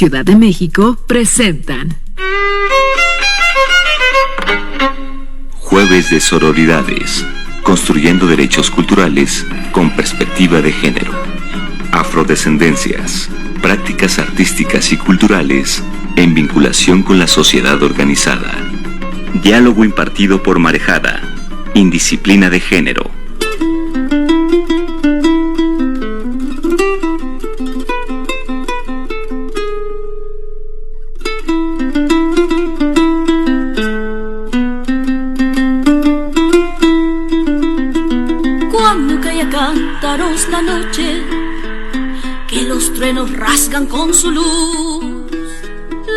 Ciudad de México presentan Jueves de Sororidades, construyendo derechos culturales con perspectiva de género. Afrodescendencias, prácticas artísticas y culturales en vinculación con la sociedad organizada. Diálogo impartido por Marejada, Indisciplina de Género. Cuando cae a cantaros la noche, que los truenos rasgan con su luz,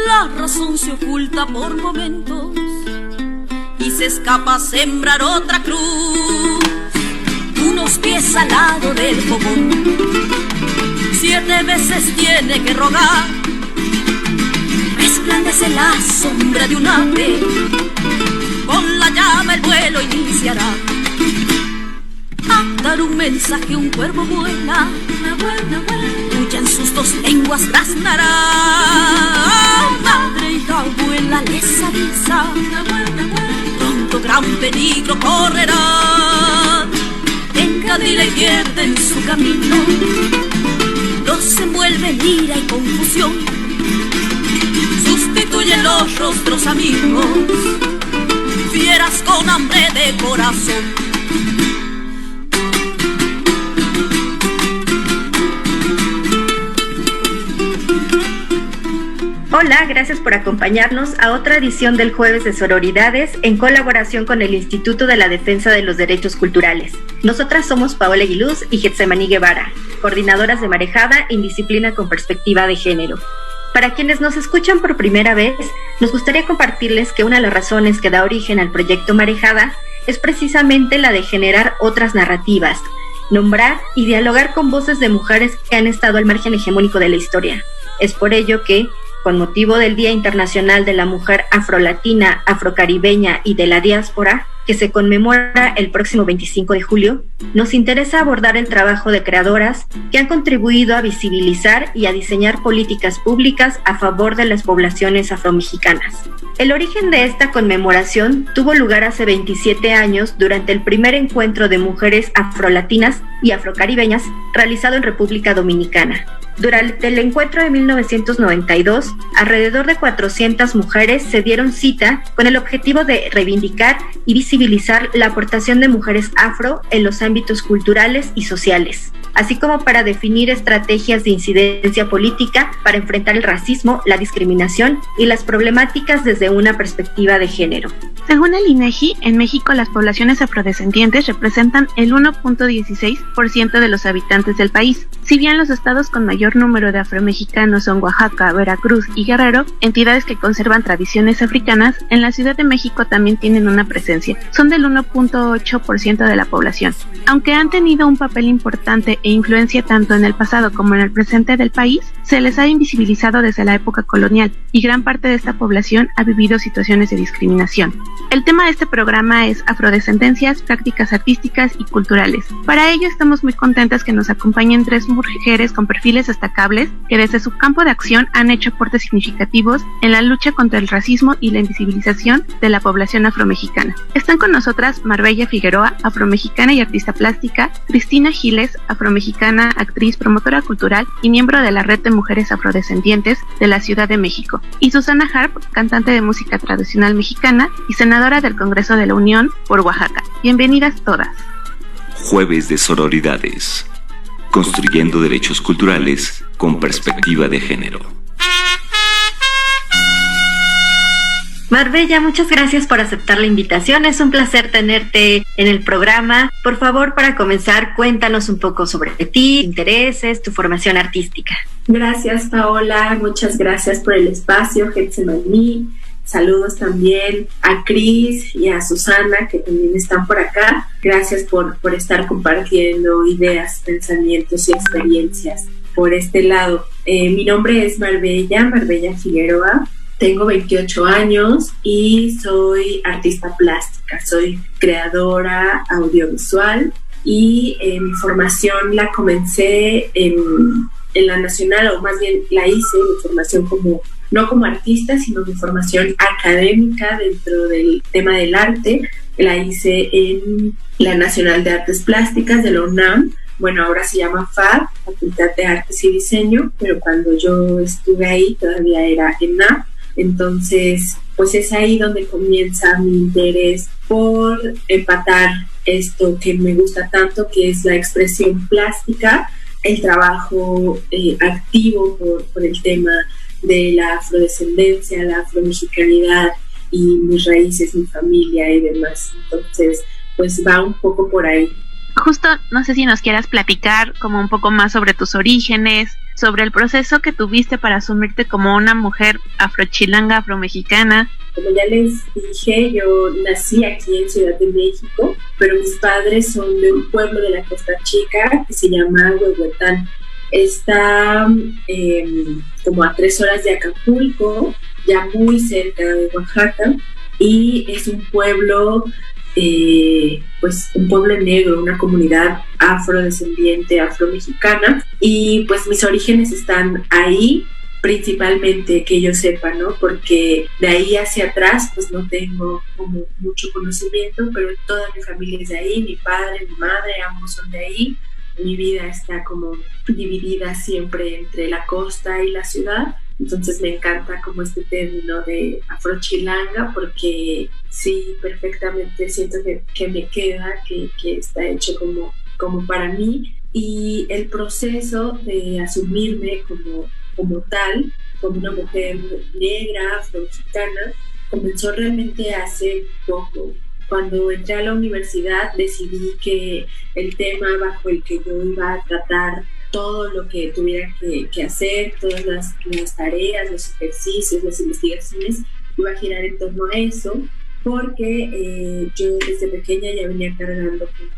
la razón se oculta por momentos y se escapa a sembrar otra cruz. Unos pies al lado del fogón, 7 veces tiene que rogar. Resplandece la sombra de un ave, con la llama el vuelo iniciará. A dar un mensaje un cuervo vuela, huya en sus 2 lenguas graznará. Madre y abuela les avisa, pronto gran peligro correrá. Encadila y pierde en su camino, los envuelve en ira y confusión. Sustituyen los rostros amigos, fieras con hambre de corazón. Hola, gracias por acompañarnos a otra edición del Jueves de Sororidades en colaboración con el Instituto de la Defensa de los Derechos Culturales. Nosotras somos Paola Aguiluz y Getsemaní Guevara, coordinadoras de Marejada, Indisciplina con perspectiva de género. Para quienes nos escuchan por primera vez, nos gustaría compartirles que una de las razones que da origen al proyecto Marejada es precisamente la de generar otras narrativas, nombrar y dialogar con voces de mujeres que han estado al margen hegemónico de la historia. Es por ello que, con motivo del Día Internacional de la Mujer Afrolatina, Afrocaribeña y de la Diáspora, que se conmemora el próximo 25 de julio, nos interesa abordar el trabajo de creadoras que han contribuido a visibilizar y a diseñar políticas públicas a favor de las poblaciones afromexicanas. El origen de esta conmemoración tuvo lugar hace 27 años durante el primer encuentro de mujeres afrolatinas y afrocaribeñas realizado en República Dominicana. Durante el encuentro de 1992, alrededor de 400 mujeres se dieron cita con el objetivo de reivindicar y visibilizar la aportación de mujeres afro en los ámbitos culturales y sociales, así como para definir estrategias de incidencia política para enfrentar el racismo, la discriminación y las problemáticas desde una perspectiva de género. Según el INEGI, en México las poblaciones afrodescendientes representan el 1.16% de los habitantes del país. Si bien los estados con mayor número de afromexicanos son Oaxaca, Veracruz y Guerrero, entidades que conservan tradiciones africanas, en la Ciudad de México también tienen una presencia. Son del 1.8% de la población. Aunque han tenido un papel importante e influencia tanto en el pasado como en el presente del país, se les ha invisibilizado desde la época colonial y gran parte de esta población ha vivido situaciones de discriminación. El tema de este programa es afrodescendencias, prácticas artísticas y culturales. Para ello estamos muy contentas que nos acompañen 3 mujeres con perfiles destacables que desde su campo de acción han hecho aportes significativos en la lucha contra el racismo y la invisibilización de la población afromexicana. Están con nosotras Marbella Figueroa, afromexicana y artista plástica, Cristina Giles, afromexicana, actriz, promotora cultural y miembro de la Red de Mujeres Afrodescendientes de la Ciudad de México, y Susana Harp, cantante de música tradicional mexicana y senadora del Congreso de la Unión por Oaxaca. Bienvenidas todas. Jueves de Sororidades, construyendo derechos culturales con perspectiva de género. Marbella, muchas gracias por aceptar la invitación. Es un placer tenerte en el programa. Por favor, para comenzar, cuéntanos un poco sobre ti, intereses, tu formación artística. Gracias, Paola. Muchas gracias por el espacio, Getsemaní. Saludos también a Cris y a Susana, que también están por acá. Gracias por estar compartiendo ideas, pensamientos y experiencias por este lado. Mi nombre es Marbella Figueroa. Tengo 28 años y soy artista plástica. Soy creadora audiovisual y mi formación la comencé en en la nacional, o más bien la hice, mi formación no como artista, sino mi formación académica dentro del tema del arte, la hice en la Nacional de Artes Plásticas de la UNAM. Bueno, ahora se llama FAD, Facultad de Artes y Diseño, pero cuando yo estuve ahí todavía era ENAP. Entonces, pues es ahí donde comienza mi interés por empatar esto que me gusta tanto, que es la expresión plástica, el trabajo activo por el tema de la afrodescendencia, la afromexicanidad y mis raíces, mi familia y demás. Entonces, pues va un poco por ahí. Justo, no sé si nos quieras platicar como un poco más sobre tus orígenes, sobre el proceso que tuviste para asumirte como una mujer afrochilanga, afromexicana. Como ya les dije, yo nací aquí en Ciudad de México, pero mis padres son de un pueblo de la Costa Chica que se llama Huehuetán. Está como a 3 horas de Acapulco, ya muy cerca de Oaxaca, y es un pueblo, pues un pueblo negro, una comunidad afrodescendiente, afromexicana, y pues mis orígenes están ahí, principalmente, que yo sepa, ¿no? Porque de ahí hacia atrás pues no tengo como mucho conocimiento, pero toda mi familia es de ahí, mi padre, mi madre, ambos son de ahí. Mi vida está como dividida siempre entre la costa y la ciudad, entonces me encanta como este término de afrochilanga, porque sí, perfectamente siento que me queda, que está hecho como para mí. Y el proceso de asumirme como tal, como una mujer negra, afromexicana, comenzó realmente hace poco. Cuando entré a la universidad decidí que el tema bajo el que yo iba a tratar todo lo que tuviera que hacer, todas las tareas, los ejercicios, las investigaciones, iba a girar en torno a eso, porque yo desde pequeña ya venía cargando como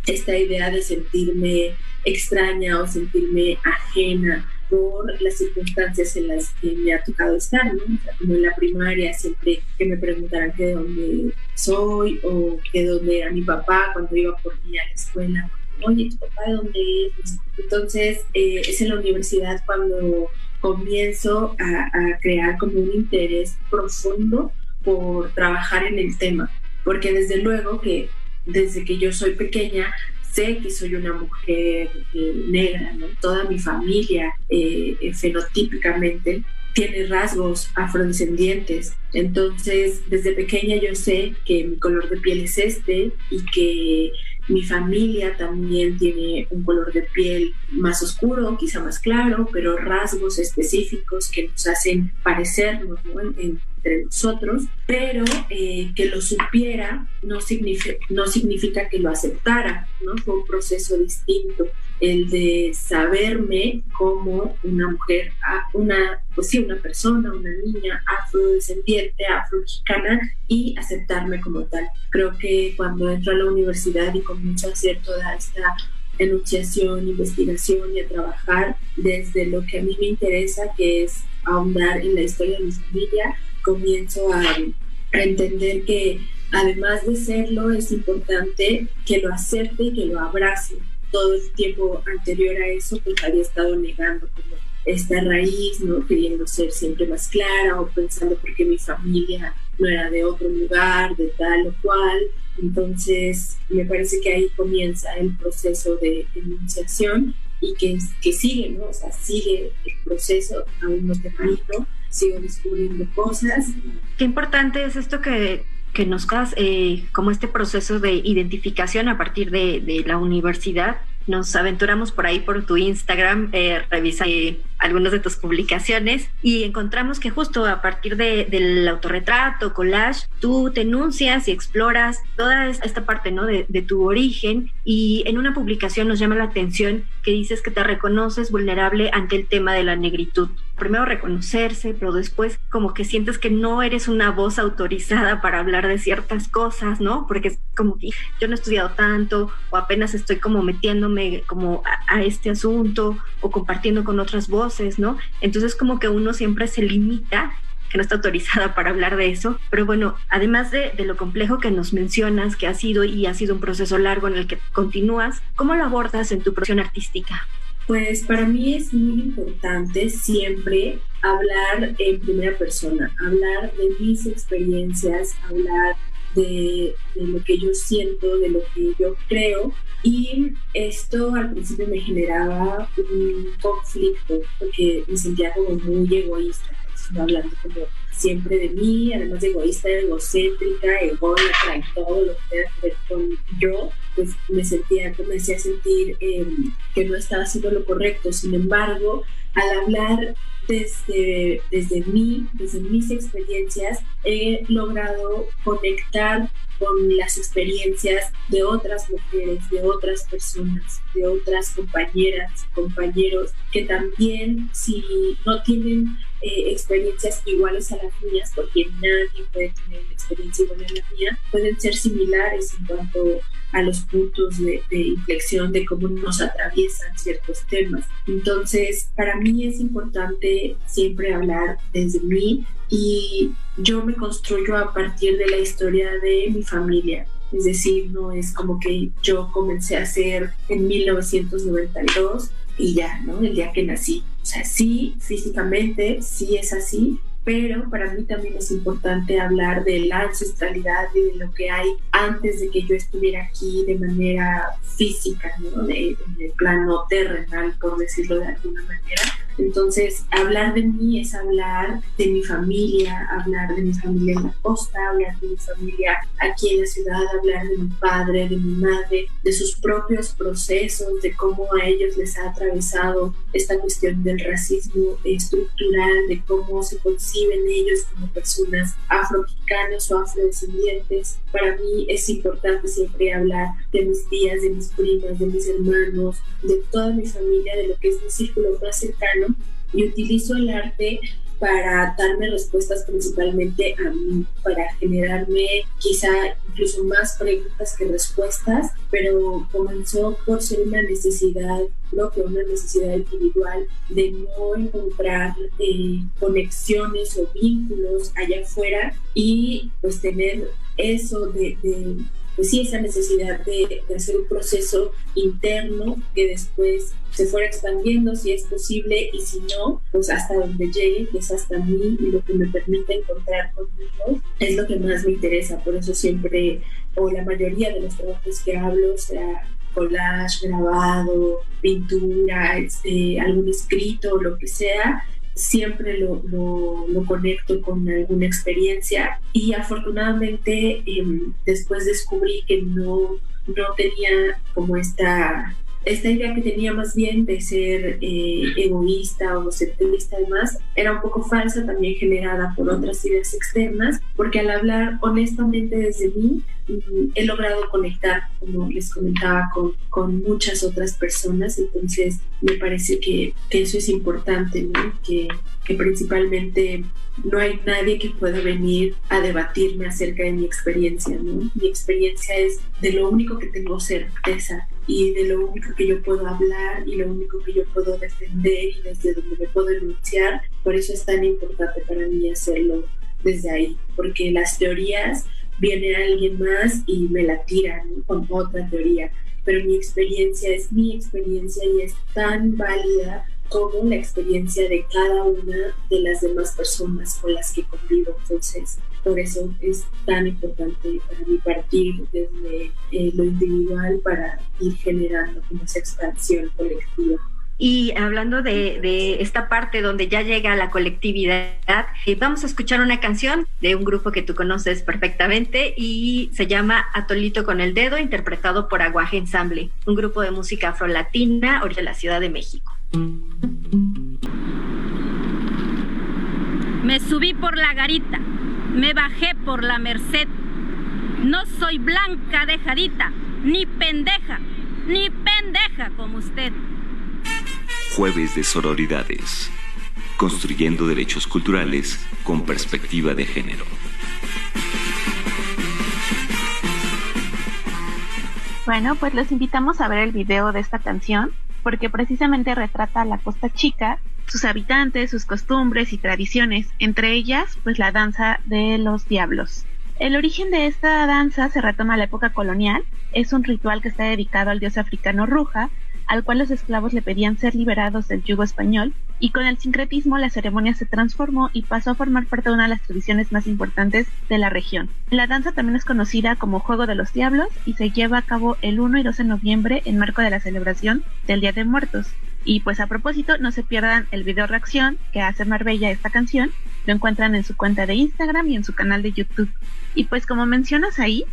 esta idea de sentirme extraña o sentirme ajena por las circunstancias en las que me ha tocado estar, ¿no? O sea, como en la primaria, siempre que me preguntaran que de dónde soy o que de dónde era mi papá cuando iba por mí a la escuela. Oye, ¿tu papá de dónde es? Entonces, es en la universidad cuando comienzo a crear como un interés profundo por trabajar en el tema, porque desde luego que desde que yo soy pequeña sé que soy una mujer negra, ¿no? Toda mi familia fenotípicamente tiene rasgos afrodescendientes. Entonces, desde pequeña yo sé que mi color de piel es este y que mi familia también tiene un color de piel más oscuro, quizá más claro, pero rasgos específicos que nos hacen parecernos, ¿no? Entre nosotros, pero que lo supiera no significa que lo aceptara, ¿no? Fue un proceso distinto el de saberme como una mujer, una persona, una niña afrodescendiente, afromexicana, y aceptarme como tal. Creo que cuando entro a la universidad y comienzo a hacer toda esta enunciación, investigación y a trabajar desde lo que a mí me interesa, que es ahondar en la historia de mi familia, comienzo a entender que además de serlo, es importante que lo acepte y que lo abrace. Todo el tiempo anterior a eso pues había estado negando como esta raíz, ¿no? Queriendo ser siempre más clara o pensando porque mi familia no era de otro lugar, de tal o cual. Entonces me parece que ahí comienza el proceso de enunciación y que sigue, ¿no? O sea, sigue el proceso, aún no termino, sigo descubriendo cosas. Qué importante es esto que nos das, como este proceso de identificación a partir de la universidad. Nos aventuramos por ahí por tu Instagram, revisa algunas de tus publicaciones y encontramos que justo a partir del autorretrato, collage, tú te enuncias y exploras toda esta parte, ¿no? de tu origen, y en una publicación nos llama la atención que dices que te reconoces vulnerable ante el tema de la negritud. Primero reconocerse, pero después como que sientes que no eres una voz autorizada para hablar de ciertas cosas, ¿no? Porque es como que yo no he estudiado tanto o apenas estoy como metiéndome como a este asunto o compartiendo con otras voces, ¿no? Entonces como que uno siempre se limita, que no está autorizada para hablar de eso. Pero bueno, además de lo complejo que nos mencionas, que ha sido un proceso largo en el que continúas, ¿cómo lo abordas en tu producción artística? Pues para mí es muy importante siempre hablar en primera persona, hablar de mis experiencias, hablar de lo que yo siento, de lo que yo creo. Y esto al principio me generaba un conflicto porque me sentía como muy egoísta, hablando como siempre de mí, además de egoísta, egocéntrica, ególatra y todo lo que tenga que ver con yo, pues me hacía sentir que no estaba haciendo lo correcto. Sin embargo, al hablar desde mí, desde mis experiencias, he logrado conectar con las experiencias de otras mujeres, de otras personas, de otras compañeras, compañeros, que también, si no tienen experiencias iguales a las mías, porque nadie puede tener una experiencia igual a la mía, pueden ser similares en cuanto a los puntos de inflexión de cómo nos atraviesan ciertos temas. Entonces, para mí es importante siempre hablar desde mí, y yo me construyo a partir de la historia de mi familia. Es decir, no es como que yo comencé a hacer en 1992 y ya, ¿no? El día que nací. O sea, sí, físicamente, sí es así, pero para mí también es importante hablar de la ancestralidad y de lo que hay antes de que yo estuviera aquí de manera física, ¿no? En el plano terrenal, por decirlo de alguna manera. Entonces, hablar de mí es hablar de mi familia en la costa, hablar de mi familia aquí en la ciudad, hablar de mi padre, de mi madre, de sus propios procesos, de cómo a ellos les ha atravesado esta cuestión del racismo estructural, de cómo se conciben ellos como personas afromexicanas o afrodescendientes. Para mí es importante siempre hablar de mis tías, de mis primas, de mis hermanos, de toda mi familia, de lo que es mi círculo más cercano, y utilizo el arte para darme respuestas principalmente a mí, para generarme quizá incluso más preguntas que respuestas, pero comenzó por ser una necesidad propia, una necesidad individual de no encontrar conexiones o vínculos allá afuera, y pues tener eso pues sí, esa necesidad de hacer un proceso interno que después se fuera expandiendo si es posible, y si no, pues hasta donde llegue, que es hasta mí, y lo que me permite encontrar conmigo es lo que más me interesa. Por eso siempre, o la mayoría de los trabajos que hablo, sea collage, grabado, pintura, algún escrito, lo que sea, siempre lo conecto con alguna experiencia. Y afortunadamente después descubrí que no tenía como esta idea que tenía más bien de ser egoísta o centrista, además era un poco falsa, también generada por otras ideas externas, porque al hablar honestamente desde mí he logrado conectar, como les comentaba, con muchas otras personas. Entonces me parece que eso es importante, ¿no? Que principalmente no hay nadie que pueda venir a debatirme acerca de mi experiencia, ¿no? Mi experiencia es de lo único que tengo certeza, y de lo único que yo puedo hablar, y lo único que yo puedo defender, y desde donde me puedo enunciar. Por eso es tan importante para mí hacerlo desde ahí, porque las teorías, viene alguien más y me la tira, ¿no? Con otra teoría, pero mi experiencia es mi experiencia y es tan válida como la experiencia de cada una de las demás personas con las que convivo. Entonces, por eso es tan importante para mí partir desde lo individual para ir generando como esa expansión colectiva. Y hablando de esta parte donde ya llega la colectividad, vamos a escuchar una canción de un grupo que tú conoces perfectamente y se llama Atolito con el Dedo, interpretado por Aguaje Ensamble, un grupo de música afrolatina originario de la Ciudad de México. Me subí por la garita, me bajé por la Merced. No soy blanca dejadita, ni pendeja como usted. Jueves de Sororidades. Construyendo derechos culturales con perspectiva de género. Bueno, pues los invitamos a ver el video de esta canción, porque precisamente retrata a la Costa Chica, sus habitantes, sus costumbres y tradiciones, entre ellas, pues la danza de los diablos. El origen de esta danza se retoma a la época colonial, es un ritual que está dedicado al dios africano Ruja, al cual los esclavos le pedían ser liberados del yugo español, y con el sincretismo la ceremonia se transformó y pasó a formar parte de una de las tradiciones más importantes de la región. La danza también es conocida como Juego de los Diablos y se lleva a cabo el 1 y 2 de noviembre en marco de la celebración del Día de Muertos. Y pues a propósito, no se pierdan el video reacción que hace Marbella a esta canción, lo encuentran en su cuenta de Instagram y en su canal de YouTube. Y pues como mencionas ahí,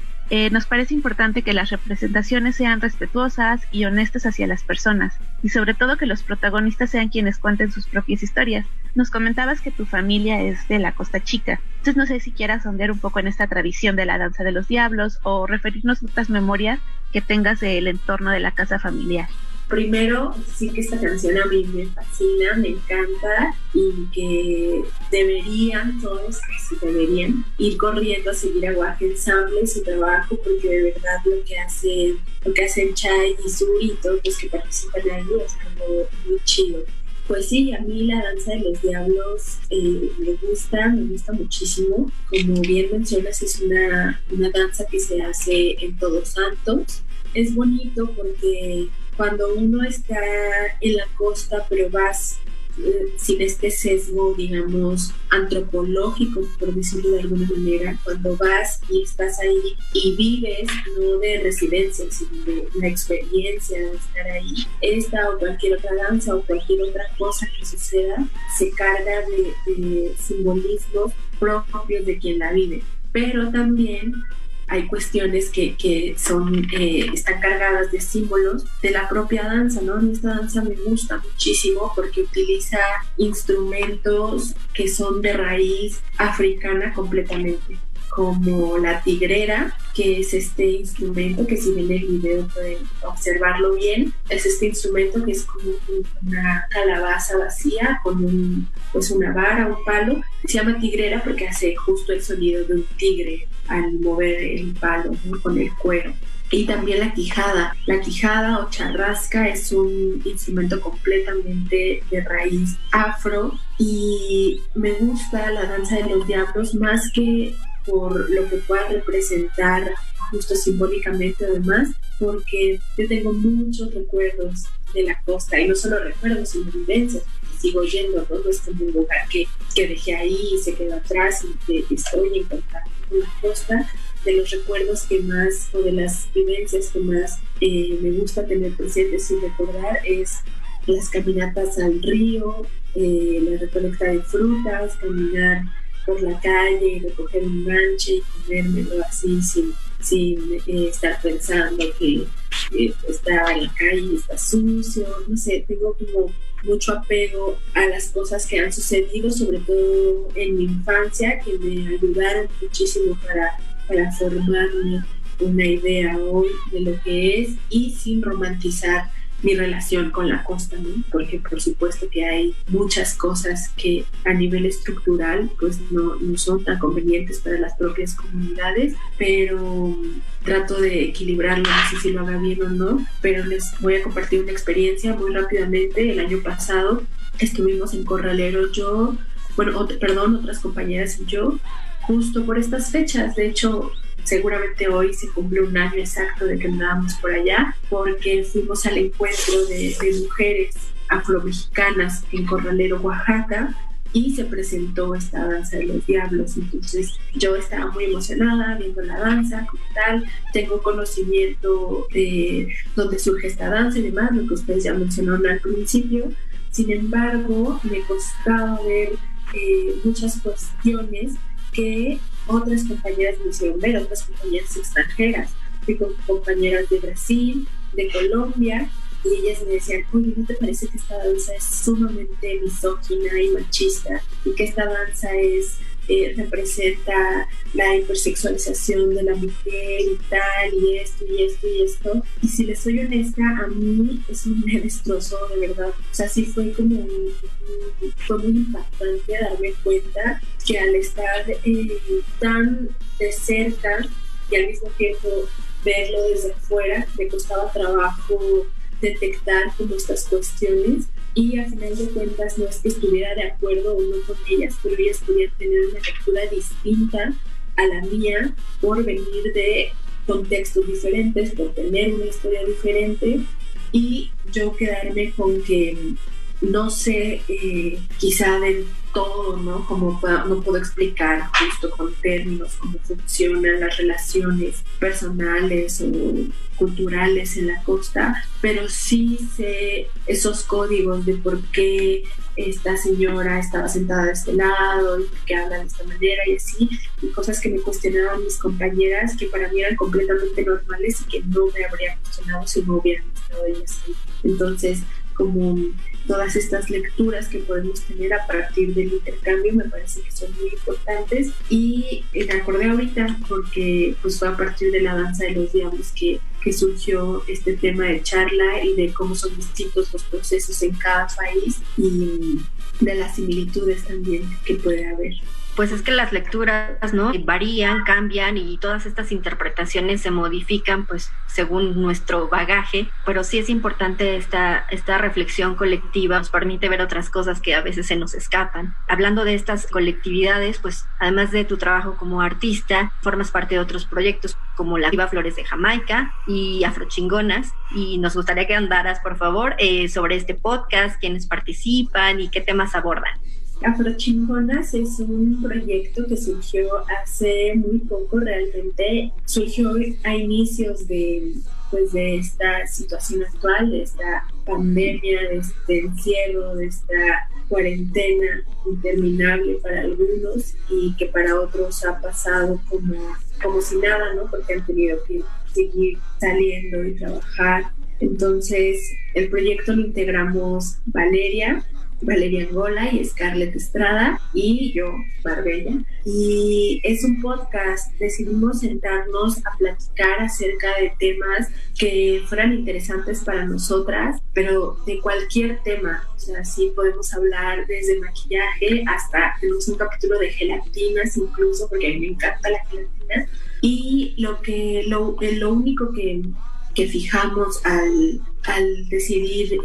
nos parece importante que las representaciones sean respetuosas y honestas hacia las personas, y sobre todo que los protagonistas sean quienes cuenten sus propias historias. Nos comentabas que tu familia es de la Costa Chica, entonces no sé si quieras sondear un poco en esta tradición de la danza de los diablos o referirnos a otras memorias que tengas del entorno de la casa familiar. Primero, sí que esta canción a mí me fascina, me encanta, y que todos deberían ir corriendo a seguir a Guaje Ensamble, su trabajo, porque de verdad lo que hacen Chay y Suri y todos los que participan ahí es algo muy chido. Pues sí, a mí la danza de los diablos me gusta muchísimo. Como bien mencionas, es una danza que se hace en Todos Santos. Es bonito porque cuando uno está en la costa, pero vas sin este sesgo, digamos, antropológico, por decirlo de alguna manera, cuando vas y estás ahí y vives, no de residencia, sino de la experiencia de estar ahí, esta o cualquier otra danza o cualquier otra cosa que suceda, se carga de simbolismos propios de quien la vive. Pero también hay cuestiones que están cargadas de símbolos de la propia danza, ¿no? Esta danza me gusta muchísimo porque utiliza instrumentos que son de raíz africana completamente, como la tigrera, que es este instrumento que, si ven el video pueden observarlo bien. Es este instrumento que es como una calabaza vacía con una vara, un palo. Se llama tigrera porque hace justo el sonido de un tigre al mover el palo, ¿no?, con el cuero. Y también la quijada o charrasca es un instrumento completamente de raíz afro, y me gusta la danza de los diablos más que por lo que pueda representar justo simbólicamente, además, porque yo tengo muchos recuerdos de la costa, y no solo recuerdos, sino vivencias, porque sigo yendo, ¿no? No es como un lugar que dejé ahí y se quedó atrás, y que estoy en contacto con la costa. De los recuerdos que más, o de las vivencias que más me gusta tener presentes y recordar, es las caminatas al río, la recolecta de frutas, caminar por la calle, recoger un ganche y comérmelo así sin estar pensando que está en la calle y está sucio. No sé, tengo como mucho apego a las cosas que han sucedido, sobre todo en mi infancia, que me ayudaron muchísimo para formarme una idea hoy de lo que es, y sin romantizar mi relación con la costa, ¿no? Porque por supuesto que hay muchas cosas que a nivel estructural pues no son tan convenientes para las propias comunidades, pero trato de equilibrarlo, no sé si lo haga bien o no, pero les voy a compartir una experiencia muy rápidamente. El año pasado estuvimos en Corralero otras compañeras y yo, justo por estas fechas. De hecho, seguramente hoy se cumple un año exacto de que andábamos por allá, porque fuimos al encuentro de mujeres afromexicanas en Corralero, Oaxaca, y se presentó esta danza de los diablos. Entonces yo estaba muy emocionada viendo la danza como tal. Tengo conocimiento de dónde surge esta danza y demás, lo que ustedes ya mencionaron al principio. Sin embargo, me costaba ver muchas cuestiones que otras compañeras me hicieron ver, otras compañeras extranjeras. Fui con compañeras de Brasil, de Colombia, y ellas me decían: oye, ¿no te parece que esta danza es sumamente misógina y machista? Y que esta danza representa la hipersexualización de la mujer y tal, y esto, y esto, y esto. Y si les soy honesta, a mí eso me destrozó, de verdad. O sea, sí fue fue muy impactante darme cuenta que al estar tan de cerca y al mismo tiempo verlo desde afuera, me costaba trabajo detectar como estas cuestiones, y al final de cuentas no es que estuviera de acuerdo o no con ellas, pero ellas podían tener una lectura distinta a la mía por venir de contextos diferentes, por tener una historia diferente, y yo quedarme con que no sé quizá del todo, ¿no? No puedo explicar justo con términos cómo funcionan las relaciones personales o culturales en la costa, pero sí sé esos códigos de por qué esta señora estaba sentada de este lado y por qué habla de esta manera y así, y cosas que me cuestionaban mis compañeras que para mí eran completamente normales y que no me habría cuestionado si no hubieran estado ellas ahí. Entonces, como todas estas lecturas que podemos tener a partir del intercambio me parece que son muy importantes, y me acordé ahorita porque pues fue a partir de la danza de los diablos que surgió este tema de charla y de cómo son distintos los procesos en cada país y de las similitudes también que puede haber. Pues es que las lecturas, ¿no?, varían, cambian y todas estas interpretaciones se modifican pues según nuestro bagaje, pero sí es importante esta reflexión colectiva, nos permite ver otras cosas que a veces se nos escapan. Hablando de estas colectividades, pues además de tu trabajo como artista, formas parte de otros proyectos como la Viva Flores de Jamaica y Afrochingonas, y nos gustaría que andaras, por favor, sobre este podcast, quiénes participan y qué temas abordan. Afrochingonas es un proyecto que surgió hace muy poco, realmente surgió a inicios de esta situación actual, de esta pandemia, de este encierro, de esta cuarentena interminable para algunos y que para otros ha pasado como si nada, ¿no? Porque han tenido que seguir saliendo y trabajar. Entonces el proyecto lo integramos Valeria Angola y Scarlett Estrada y yo, Barbella, y es un podcast. Decidimos sentarnos a platicar acerca de temas que fueran interesantes para nosotras, pero de cualquier tema. O sea, sí podemos hablar desde maquillaje hasta, tenemos un capítulo de gelatinas incluso, porque a mí me encanta la gelatina, y lo único que fijamos al decidir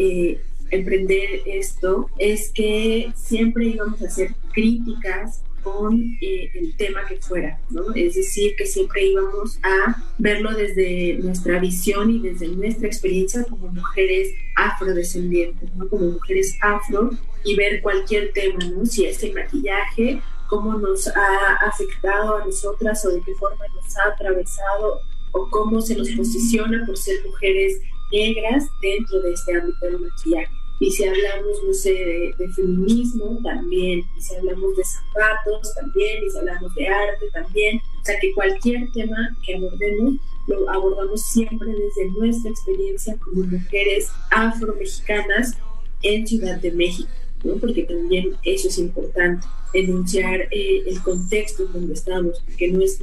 emprender esto es que siempre íbamos a hacer críticas con el tema que fuera, ¿no? Es decir, que siempre íbamos a verlo desde nuestra visión y desde nuestra experiencia como mujeres afrodescendientes, ¿no? Como mujeres afro, y ver cualquier tema, ¿no? Si es el maquillaje, cómo nos ha afectado a nosotras o de qué forma nos ha atravesado o cómo se nos posiciona por ser mujeres negras dentro de este ámbito del maquillaje. Y si hablamos, no sé, de feminismo también, y si hablamos de zapatos también, y si hablamos de arte también, o sea que cualquier tema que abordemos lo abordamos siempre desde nuestra experiencia como mujeres afromexicanas en Ciudad de México, ¿no? Porque también eso es importante, enunciar el contexto en donde estamos, porque no es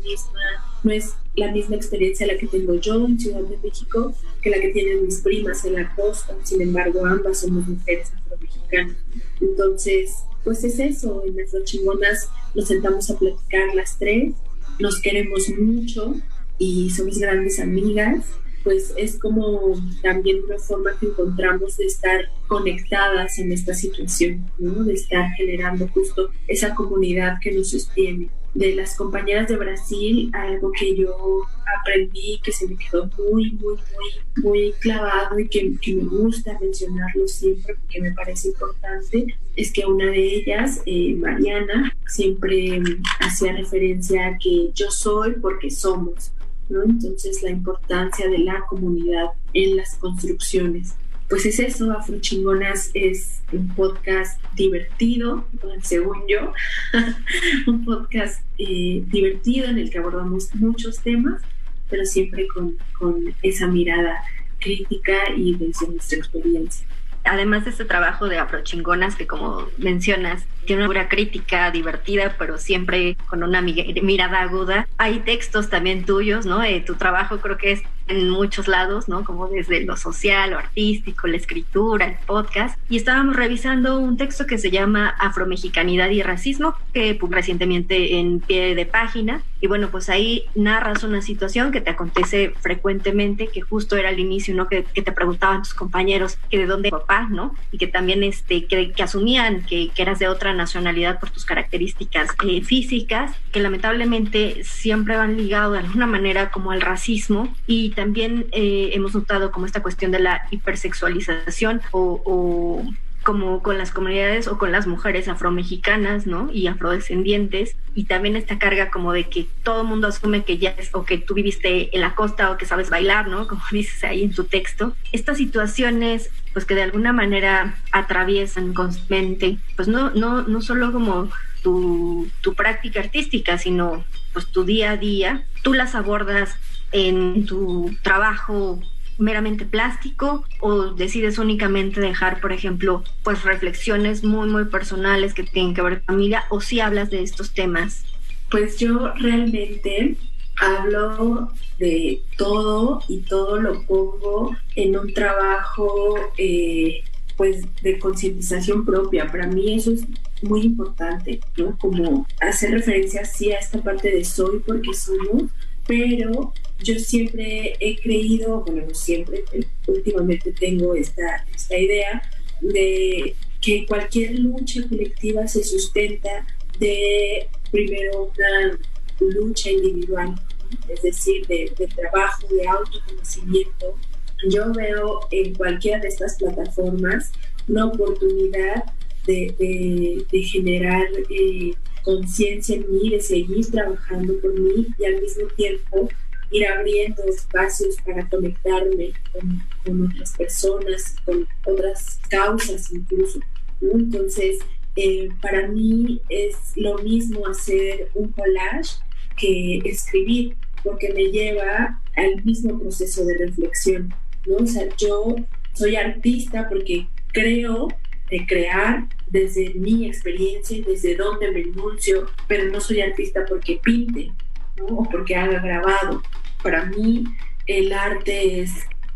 la misma experiencia la que tengo yo en Ciudad de México que la que tienen mis primas en la costa. Sin embargo, ambas somos mujeres afromexicanas. Entonces, pues es eso, en Afrochingonas nos sentamos a platicar las tres, nos queremos mucho y somos grandes amigas. Pues es como también una forma que encontramos de estar conectadas en esta situación, ¿no? De estar generando justo esa comunidad que nos sostiene. De las compañeras de Brasil, algo que yo aprendí, que se me quedó muy clavado y que me gusta mencionarlo siempre porque me parece importante, es que una de ellas, Mariana, siempre hacía referencia a que yo soy porque somos, ¿no? Entonces la importancia de la comunidad en las construcciones. Pues es eso, Afrochingonas es un podcast divertido, según yo, un podcast divertido en el que abordamos muchos temas, pero siempre con esa mirada crítica y desde nuestra experiencia. Además de este trabajo de Afrochingonas, que como mencionas, tiene una figura crítica, divertida, pero siempre con una mirada aguda. Hay textos también tuyos, ¿no? Tu trabajo creo que es en muchos lados, ¿no? Como desde lo social, lo artístico, la escritura, el podcast. Y estábamos revisando un texto que se llama Afromexicanidad y Racismo, que publicó recientemente en Pie de Página. Y bueno, pues ahí narras una situación que te acontece frecuentemente, que justo era al inicio, ¿no? Que te preguntaban tus compañeros que de dónde papá, ¿no? Y que también que asumían que eras de otra nacionalidad por tus características físicas, que lamentablemente siempre van ligados de alguna manera como al racismo, y también hemos notado como esta cuestión de la hipersexualización o como con las comunidades o con las mujeres afromexicanas, ¿no? Y afrodescendientes, y también esta carga como de que todo el mundo asume que ya es, o que tú viviste en la costa o que sabes bailar, ¿no? Como dices ahí en tu texto. Estas situaciones, pues que de alguna manera atraviesan constantemente, pues no solo como tu práctica artística, sino pues tu día a día, tú las abordas en tu trabajo meramente plástico, o decides únicamente dejar, por ejemplo, pues reflexiones muy, muy personales que tienen que ver con familia, o si hablas de estos temas? Pues yo realmente hablo de todo y todo lo pongo en un trabajo pues de concientización propia. Para mí eso es muy importante, ¿no? Como hacer referencia sí a esta parte de soy porque somos, pero yo siempre he creído, bueno, no siempre, pero últimamente tengo esta idea de que cualquier lucha colectiva se sustenta de primero una lucha individual, ¿no? Es decir, de trabajo, de autoconocimiento. Yo veo en cualquiera de estas plataformas una oportunidad de generar conciencia en mí, de seguir trabajando por mí y al mismo tiempo ir abriendo espacios para conectarme con otras personas, con otras causas incluso, ¿no? Entonces, para mí es lo mismo hacer un collage que escribir, porque me lleva al mismo proceso de reflexión, ¿no? O sea, yo soy artista porque creo de crear desde mi experiencia y desde donde me enuncio, pero no soy artista porque pinte, ¿no? O porque haga grabado. Para mí el arte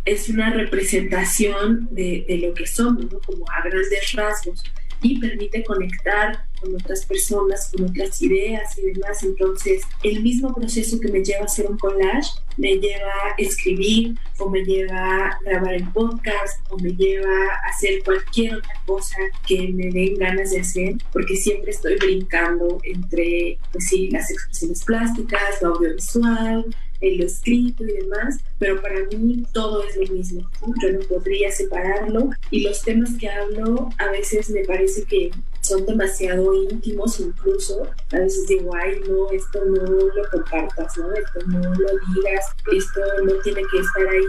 es una representación de lo que somos, ¿no? Como a grandes rasgos, y permite conectar con otras personas, con otras ideas y demás. Entonces, el mismo proceso que me lleva a hacer un collage, me lleva a escribir, o me lleva a grabar el podcast, o me lleva a hacer cualquier otra cosa que me den ganas de hacer, porque siempre estoy brincando entre, pues sí, las expresiones plásticas, lo audiovisual, lo escrito y demás, pero para mí todo es lo mismo, ¿no? Yo no podría separarlo, y los temas que hablo a veces me parece que son demasiado íntimos, incluso a veces digo, ay no, esto no lo compartas, ¿no? Esto no lo digas, esto no tiene que estar ahí,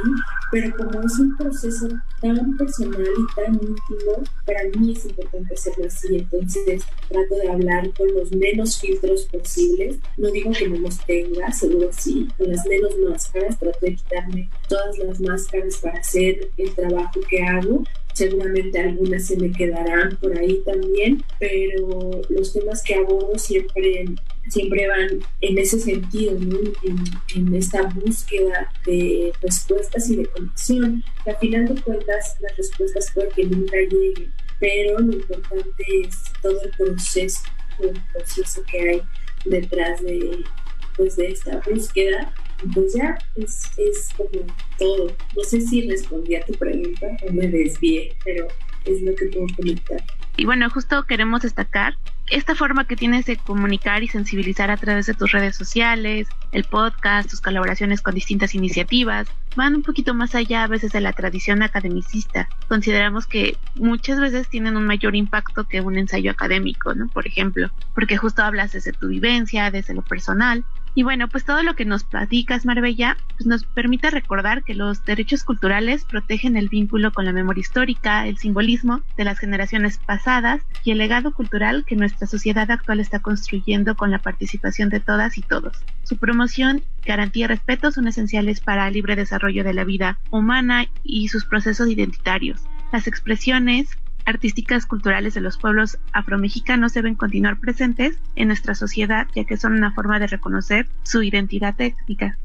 pero como es un proceso tan personal y tan íntimo, para mí es importante hacerlo así. Entonces trato de hablar con los menos filtros posibles, no digo que no los tenga, seguro sí, con las menos máscaras, trato de quitarme todas las máscaras para hacer el trabajo que hago. Seguramente algunas se me quedarán por ahí también, pero los temas que abordo siempre van en ese sentido, ¿no? En esta búsqueda de respuestas y de conexión. Al final de cuentas, las respuestas puede que nunca lleguen, pero lo importante es todo el proceso que hay detrás de esta búsqueda. Pues ya, es como todo. No sé si respondí a tu pregunta o me desvié, pero es lo que puedo comentar. Y bueno, justo queremos destacar esta forma que tienes de comunicar y sensibilizar a través de tus redes sociales, el podcast, tus colaboraciones con distintas iniciativas, van un poquito más allá a veces de la tradición academicista. Consideramos que muchas veces tienen un mayor impacto que un ensayo académico, ¿no? Por ejemplo, porque justo hablas desde tu vivencia, desde lo personal. Y bueno, pues todo lo que nos platicas, Marbella, pues nos permite recordar que los derechos culturales protegen el vínculo con la memoria histórica, el simbolismo de las generaciones pasadas y el legado cultural que nuestra sociedad actual está construyendo con la participación de todas y todos. Su promoción, garantía y respeto son esenciales para el libre desarrollo de la vida humana y sus procesos identitarios. Las expresiones artísticas culturales de los pueblos afromexicanos deben continuar presentes en nuestra sociedad, ya que son una forma de reconocer su identidad étnica.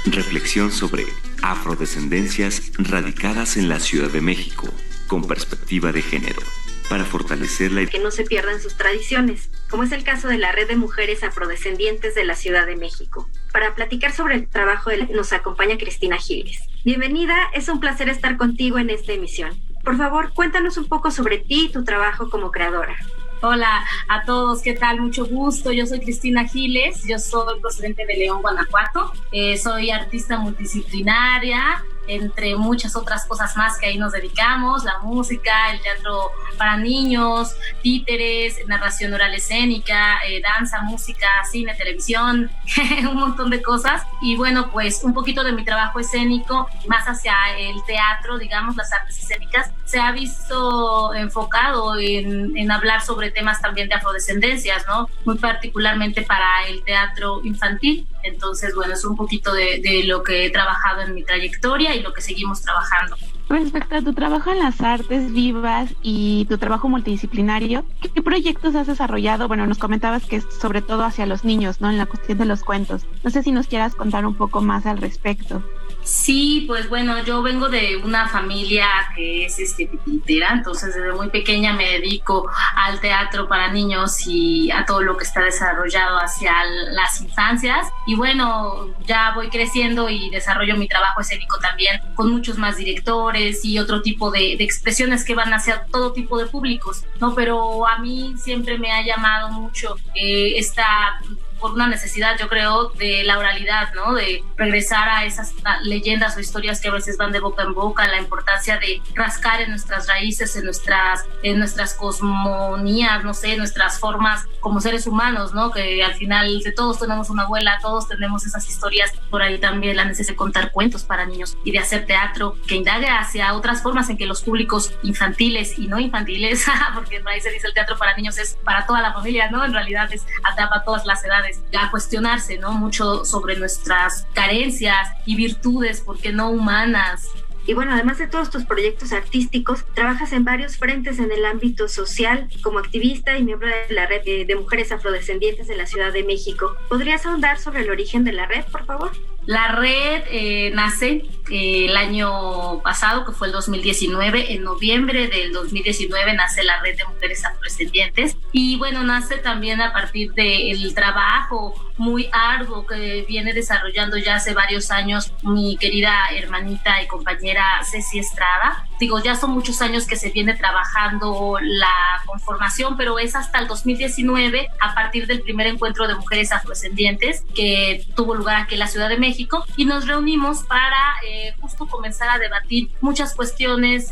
Reflexión sobre afrodescendencias radicadas en la Ciudad de México, con perspectiva de género, para fortalecer la... Que no se pierdan sus tradiciones, como es el caso de la Red de Mujeres Afrodescendientes de la Ciudad de México. Para platicar sobre el trabajo nos acompaña Cristina Giles. Bienvenida, es un placer estar contigo en esta emisión. Por favor, cuéntanos un poco sobre ti y tu trabajo como creadora. Hola a todos, ¿qué tal? Mucho gusto. Yo soy Cristina Giles, yo soy procedente de León, Guanajuato. Soy artista multidisciplinaria, entre muchas otras cosas más que ahí nos dedicamos: la música, el teatro para niños, títeres, narración oral escénica, danza, música, cine, televisión, un montón de cosas. Y bueno, pues un poquito de mi trabajo escénico, más hacia el teatro, digamos, las artes escénicas, se ha visto enfocado en hablar sobre temas también de afrodescendencias, ¿no? Muy particularmente para el teatro infantil. Entonces, bueno, es un poquito de lo que he trabajado en mi trayectoria y lo que seguimos trabajando. Respecto a tu trabajo en las artes vivas y tu trabajo multidisciplinario, ¿qué proyectos has desarrollado? Bueno, nos comentabas que es sobre todo hacia los niños, ¿no? En la cuestión de los cuentos. No sé si nos quieras contar un poco más al respecto. Sí, pues bueno, yo vengo de una familia que es titiritera, entonces desde muy pequeña me dedico al teatro para niños y a todo lo que está desarrollado hacia las infancias. Y bueno, ya voy creciendo y desarrollo mi trabajo escénico también con muchos más directores y otro tipo de expresiones que van hacia todo tipo de públicos, ¿no? Pero a mí siempre me ha llamado mucho por una necesidad, yo creo, de la oralidad, ¿no? De regresar a esas leyendas o historias que a veces van de boca en boca, la importancia de rascar en nuestras raíces, en nuestras cosmonías, no sé, nuestras formas como seres humanos, ¿no? Que al final de todos tenemos una abuela, todos tenemos esas historias. Por ahí también la necesidad de contar cuentos para niños y de hacer teatro que indague hacia otras formas en que los públicos infantiles y no infantiles, porque por ahí se dice el teatro para niños es para toda la familia, ¿no? En realidad atrapa a todas las edades. A cuestionarse, ¿no? Mucho sobre nuestras carencias y virtudes, ¿por qué no humanas? Y bueno, además de todos tus proyectos artísticos, trabajas en varios frentes en el ámbito social, como activista y miembro de la Red de Mujeres Afrodescendientes de la Ciudad de México. ¿Podrías ahondar sobre el origen de la red, por favor? La red nace el año pasado, que fue el 2019. En noviembre del 2019 nace la Red de Mujeres Afrodescendientes. Y bueno, nace también a partir del trabajo muy arduo que viene desarrollando ya hace varios años mi querida hermanita y compañera Ceci Estrada. Digo, ya son muchos años que se viene trabajando la conformación, pero es hasta el 2019, a partir del primer encuentro de mujeres afrodescendientes que tuvo lugar aquí en la Ciudad de México, y nos reunimos para justo comenzar a debatir muchas cuestiones,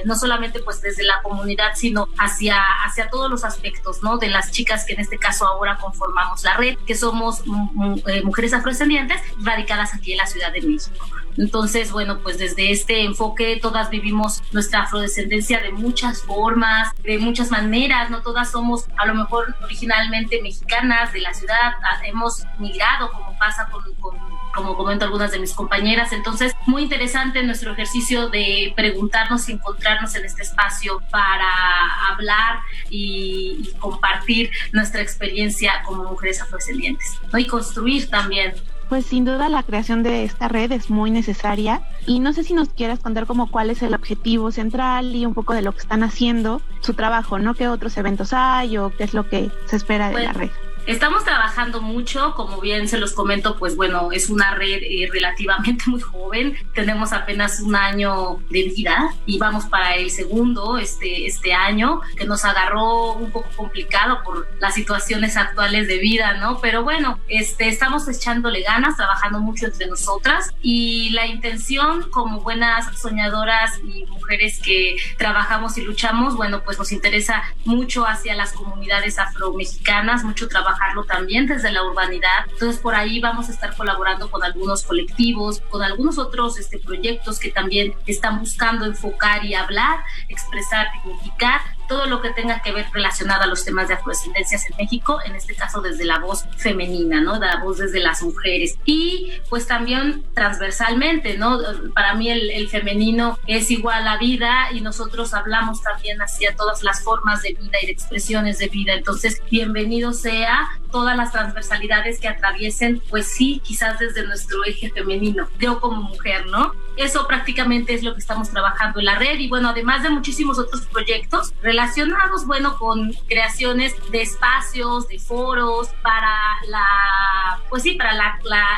no solamente pues desde la comunidad, sino hacia todos los aspectos, ¿no? De las chicas que en este caso ahora conformamos la red, que somos mujeres afrodescendientes radicadas aquí en la Ciudad de México. Entonces, bueno, pues desde este enfoque todas vivimos nuestra afrodescendencia de muchas formas, de muchas maneras, no todas somos a lo mejor originalmente mexicanas de la ciudad, hemos migrado, como pasa como comento algunas de mis compañeras. Entonces, muy interesante nuestro ejercicio de preguntarnos y encontrarnos en este espacio para hablar y compartir nuestra experiencia como mujeres afrodescendientes, ¿no? Y construir también. Pues sin duda la creación de esta red es muy necesaria, y no sé si nos quieras contar como cuál es el objetivo central y un poco de lo que están haciendo, su trabajo, ¿no? ¿Qué otros eventos hay o qué es lo que se espera de la red? Estamos trabajando mucho, como bien se los comento, pues bueno, es una red relativamente muy joven, tenemos apenas un año de vida y vamos para el segundo este año, que nos agarró un poco complicado por las situaciones actuales de vida, ¿no? Pero bueno, estamos echándole ganas, trabajando mucho entre nosotras, y la intención, como buenas soñadoras y mujeres que trabajamos y luchamos, bueno, pues nos interesa mucho hacia las comunidades afromexicanas, mucho trabajarlo también desde la urbanidad. Entonces por ahí vamos a estar colaborando con algunos colectivos, con algunos otros proyectos que también están buscando enfocar y hablar, expresar, dignificar todo lo que tenga que ver relacionado a los temas de afrodescendencias en México, en este caso desde la voz femenina, ¿no? La voz desde las mujeres. Y pues también transversalmente, ¿no? Para mí el femenino es igual a vida, y nosotros hablamos también hacia todas las formas de vida y de expresiones de vida. Entonces, bienvenido sea todas las transversalidades que atraviesen, pues sí, quizás desde nuestro eje femenino, yo como mujer, ¿no? Eso prácticamente es lo que estamos trabajando en la red, y bueno, además de muchísimos otros proyectos relacionados relacionados, bueno, con creaciones de espacios, de foros para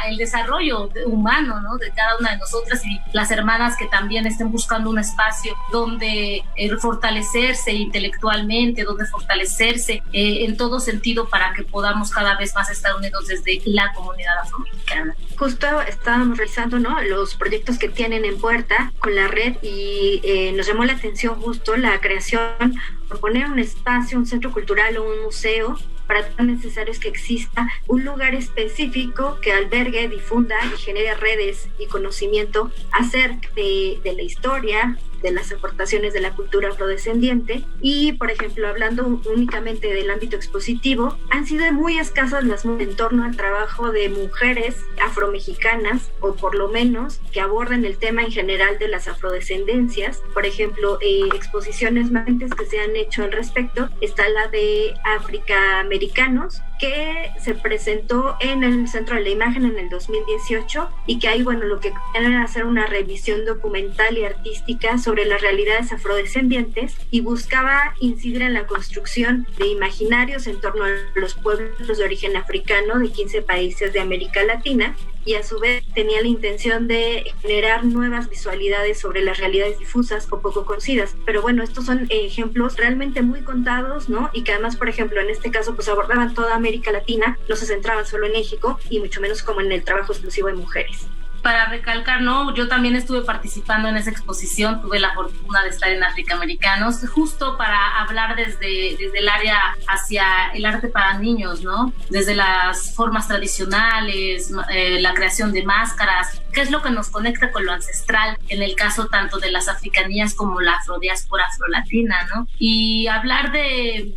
el desarrollo humano, ¿no? De cada una de nosotras y las hermanas que también estén buscando un espacio donde fortalecerse intelectualmente, donde fortalecerse en todo sentido para que podamos cada vez más estar unidos desde la comunidad afromexicana. Justo estábamos revisando, ¿no?, los proyectos que tienen en puerta con la red y nos llamó la atención justo la creación, proponer un espacio, un centro cultural o un museo. Para tan necesario es que exista un lugar específico que albergue, difunda y genere redes y conocimiento acerca de la historia, de las aportaciones de la cultura afrodescendiente. Y, por ejemplo, hablando únicamente del ámbito expositivo, han sido muy escasas las en torno al trabajo de mujeres afromexicanas, o por lo menos que aborden el tema en general de las afrodescendencias. Por ejemplo, exposiciones más que se han hecho al respecto, está la de Africaamericanos, que se presentó en el Centro de la Imagen en el 2018 y que ahí, bueno, lo que querían era hacer una revisión documental y artística sobre las realidades afrodescendientes y buscaba incidir en la construcción de imaginarios en torno a los pueblos de origen africano de 15 países de América Latina, y a su vez tenía la intención de generar nuevas visualidades sobre las realidades difusas o poco conocidas. Pero bueno, estos son ejemplos realmente muy contados, ¿no? Y que además, por ejemplo, en este caso pues abordaban toda América Latina, no se centraban solo en México y mucho menos como en el trabajo exclusivo de mujeres. Para recalcar, ¿no? Yo también estuve participando en esa exposición, tuve la fortuna de estar en Africaamericanos, justo para hablar desde el área hacia el arte para niños, ¿no? Desde las formas tradicionales, la creación de máscaras, qué es lo que nos conecta con lo ancestral, en el caso tanto de las africanías como la afrodiáspora afrolatina, ¿no? Y hablar de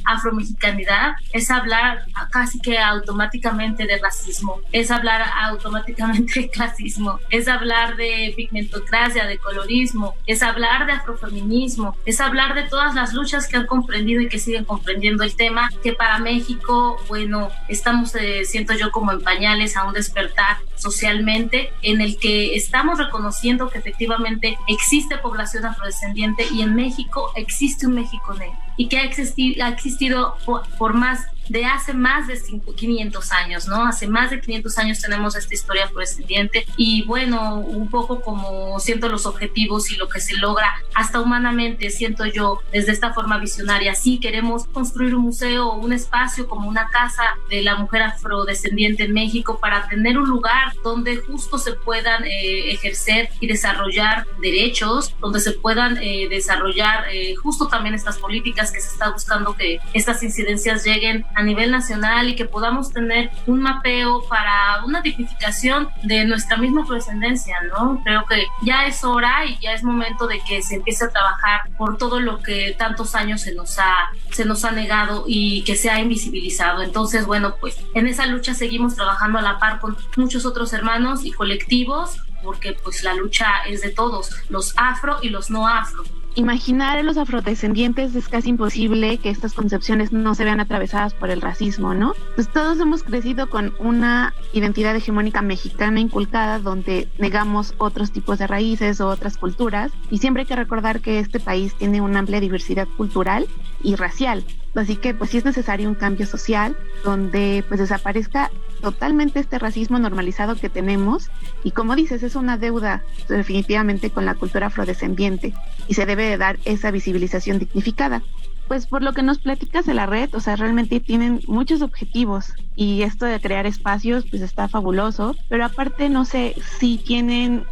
afromexicanidad es hablar casi que automáticamente de racismo, es hablar automáticamente de clasismo, es hablar de pigmentocracia, de colorismo, es hablar de afrofeminismo, es hablar de todas las luchas que han comprendido y que siguen comprendiendo el tema, que para México, bueno, estamos, siento yo, como en pañales a un despertar socialmente, en el que estamos reconociendo que efectivamente existe población afrodescendiente y en México existe un México negro y que ha existido por más de hace más de 500 años, ¿no? Hace más de 500 años tenemos esta historia afrodescendiente y bueno, un poco como siento los objetivos y lo que se logra, hasta humanamente siento yo desde esta forma visionaria, sí queremos construir un museo o un espacio como una casa de la mujer afrodescendiente en México para tener un lugar donde justo se puedan ejercer y desarrollar derechos, donde se puedan desarrollar justo también estas políticas que se está buscando que estas incidencias lleguen a nivel nacional y que podamos tener un mapeo para una tipificación de nuestra misma afrodescendencia, ¿no? Creo que ya es hora y ya es momento de que se empiece a trabajar por todo lo que tantos años se nos ha negado y que se ha invisibilizado. Entonces, bueno, pues en esa lucha seguimos trabajando a la par con muchos otros hermanos y colectivos, porque pues la lucha es de todos, los afro y los no afro. Imaginar a los afrodescendientes es casi imposible que estas concepciones no se vean atravesadas por el racismo, ¿no? Pues todos hemos crecido con una identidad hegemónica mexicana inculcada donde negamos otros tipos de raíces o otras culturas, y siempre hay que recordar que este país tiene una amplia diversidad cultural y racial. Así que pues sí es necesario un cambio social donde pues desaparezca totalmente este racismo normalizado que tenemos, y como dices, es una deuda definitivamente con la cultura afrodescendiente y se debe de dar esa visibilización dignificada. Pues por lo que nos platicas de la red, o sea, realmente tienen muchos objetivos y esto de crear espacios pues está fabuloso, pero aparte no sé si tienen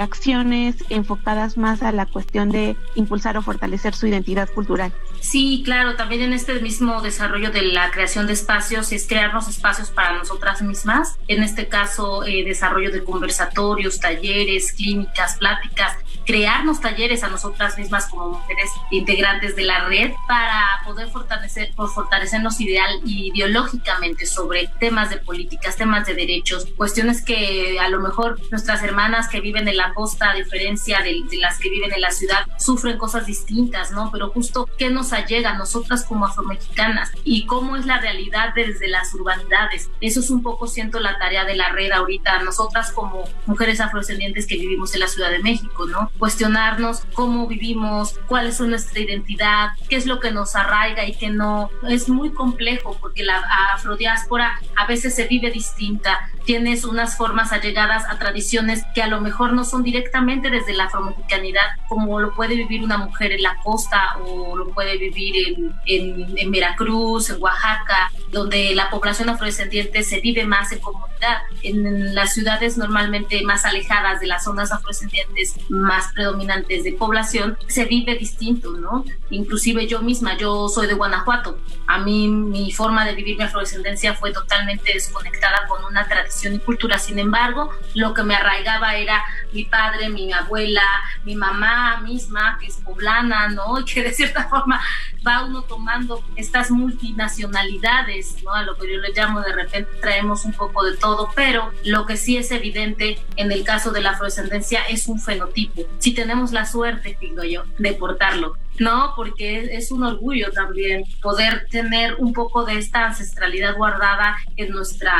acciones enfocadas más a la cuestión de impulsar o fortalecer su identidad cultural. Sí, claro, también en este mismo desarrollo de la creación de espacios es crearnos espacios para nosotras mismas, en este caso desarrollo de conversatorios, talleres, clínicas, pláticas, crearnos talleres a nosotras mismas como mujeres integrantes de la red para poder fortalecernos ideológicamente sobre temas de políticas, temas de derechos, cuestiones que a lo mejor nuestras hermanas que viven en la costa, a diferencia de las que viven en la ciudad, sufren cosas distintas, ¿no? Pero justo qué nos allega a nosotras como afromexicanas y cómo es la realidad desde las urbanidades. Eso es un poco, siento, la tarea de la red ahorita, nosotras como mujeres afrodescendientes que vivimos en la Ciudad de México, ¿no? cuestionarnos cómo vivimos, cuál es nuestra identidad, qué es lo que nos arraiga y qué no. Es muy complejo porque la afrodiáspora a veces se vive distinta. Tienes unas formas allegadas a tradiciones que a lo mejor no son directamente desde la afromexicanidad, como lo puede vivir una mujer en la costa o lo puede vivir en Veracruz, en Oaxaca, donde la población afrodescendiente se vive más en comunidad. En las ciudades normalmente más alejadas de las zonas afrodescendientes más predominantes de población, se vive distinto, ¿no? Inclusive yo misma, yo soy de Guanajuato. A mí mi forma de vivir mi afrodescendencia fue totalmente desconectada con una tradición y cultura. Sin embargo, lo que me arraigaba era mi padre, mi abuela, mi mamá misma, que es poblana, ¿no? Y que de cierta forma va uno tomando estas multinacionalidades, ¿no? A lo que yo le llamo, de repente traemos un poco de todo, pero lo que sí es evidente en el caso de la afrodescendencia es un fenotipo. Si tenemos la suerte, digo yo, de portarlo, ¿no? Porque es un orgullo también poder tener un poco de esta ancestralidad guardada en nuestra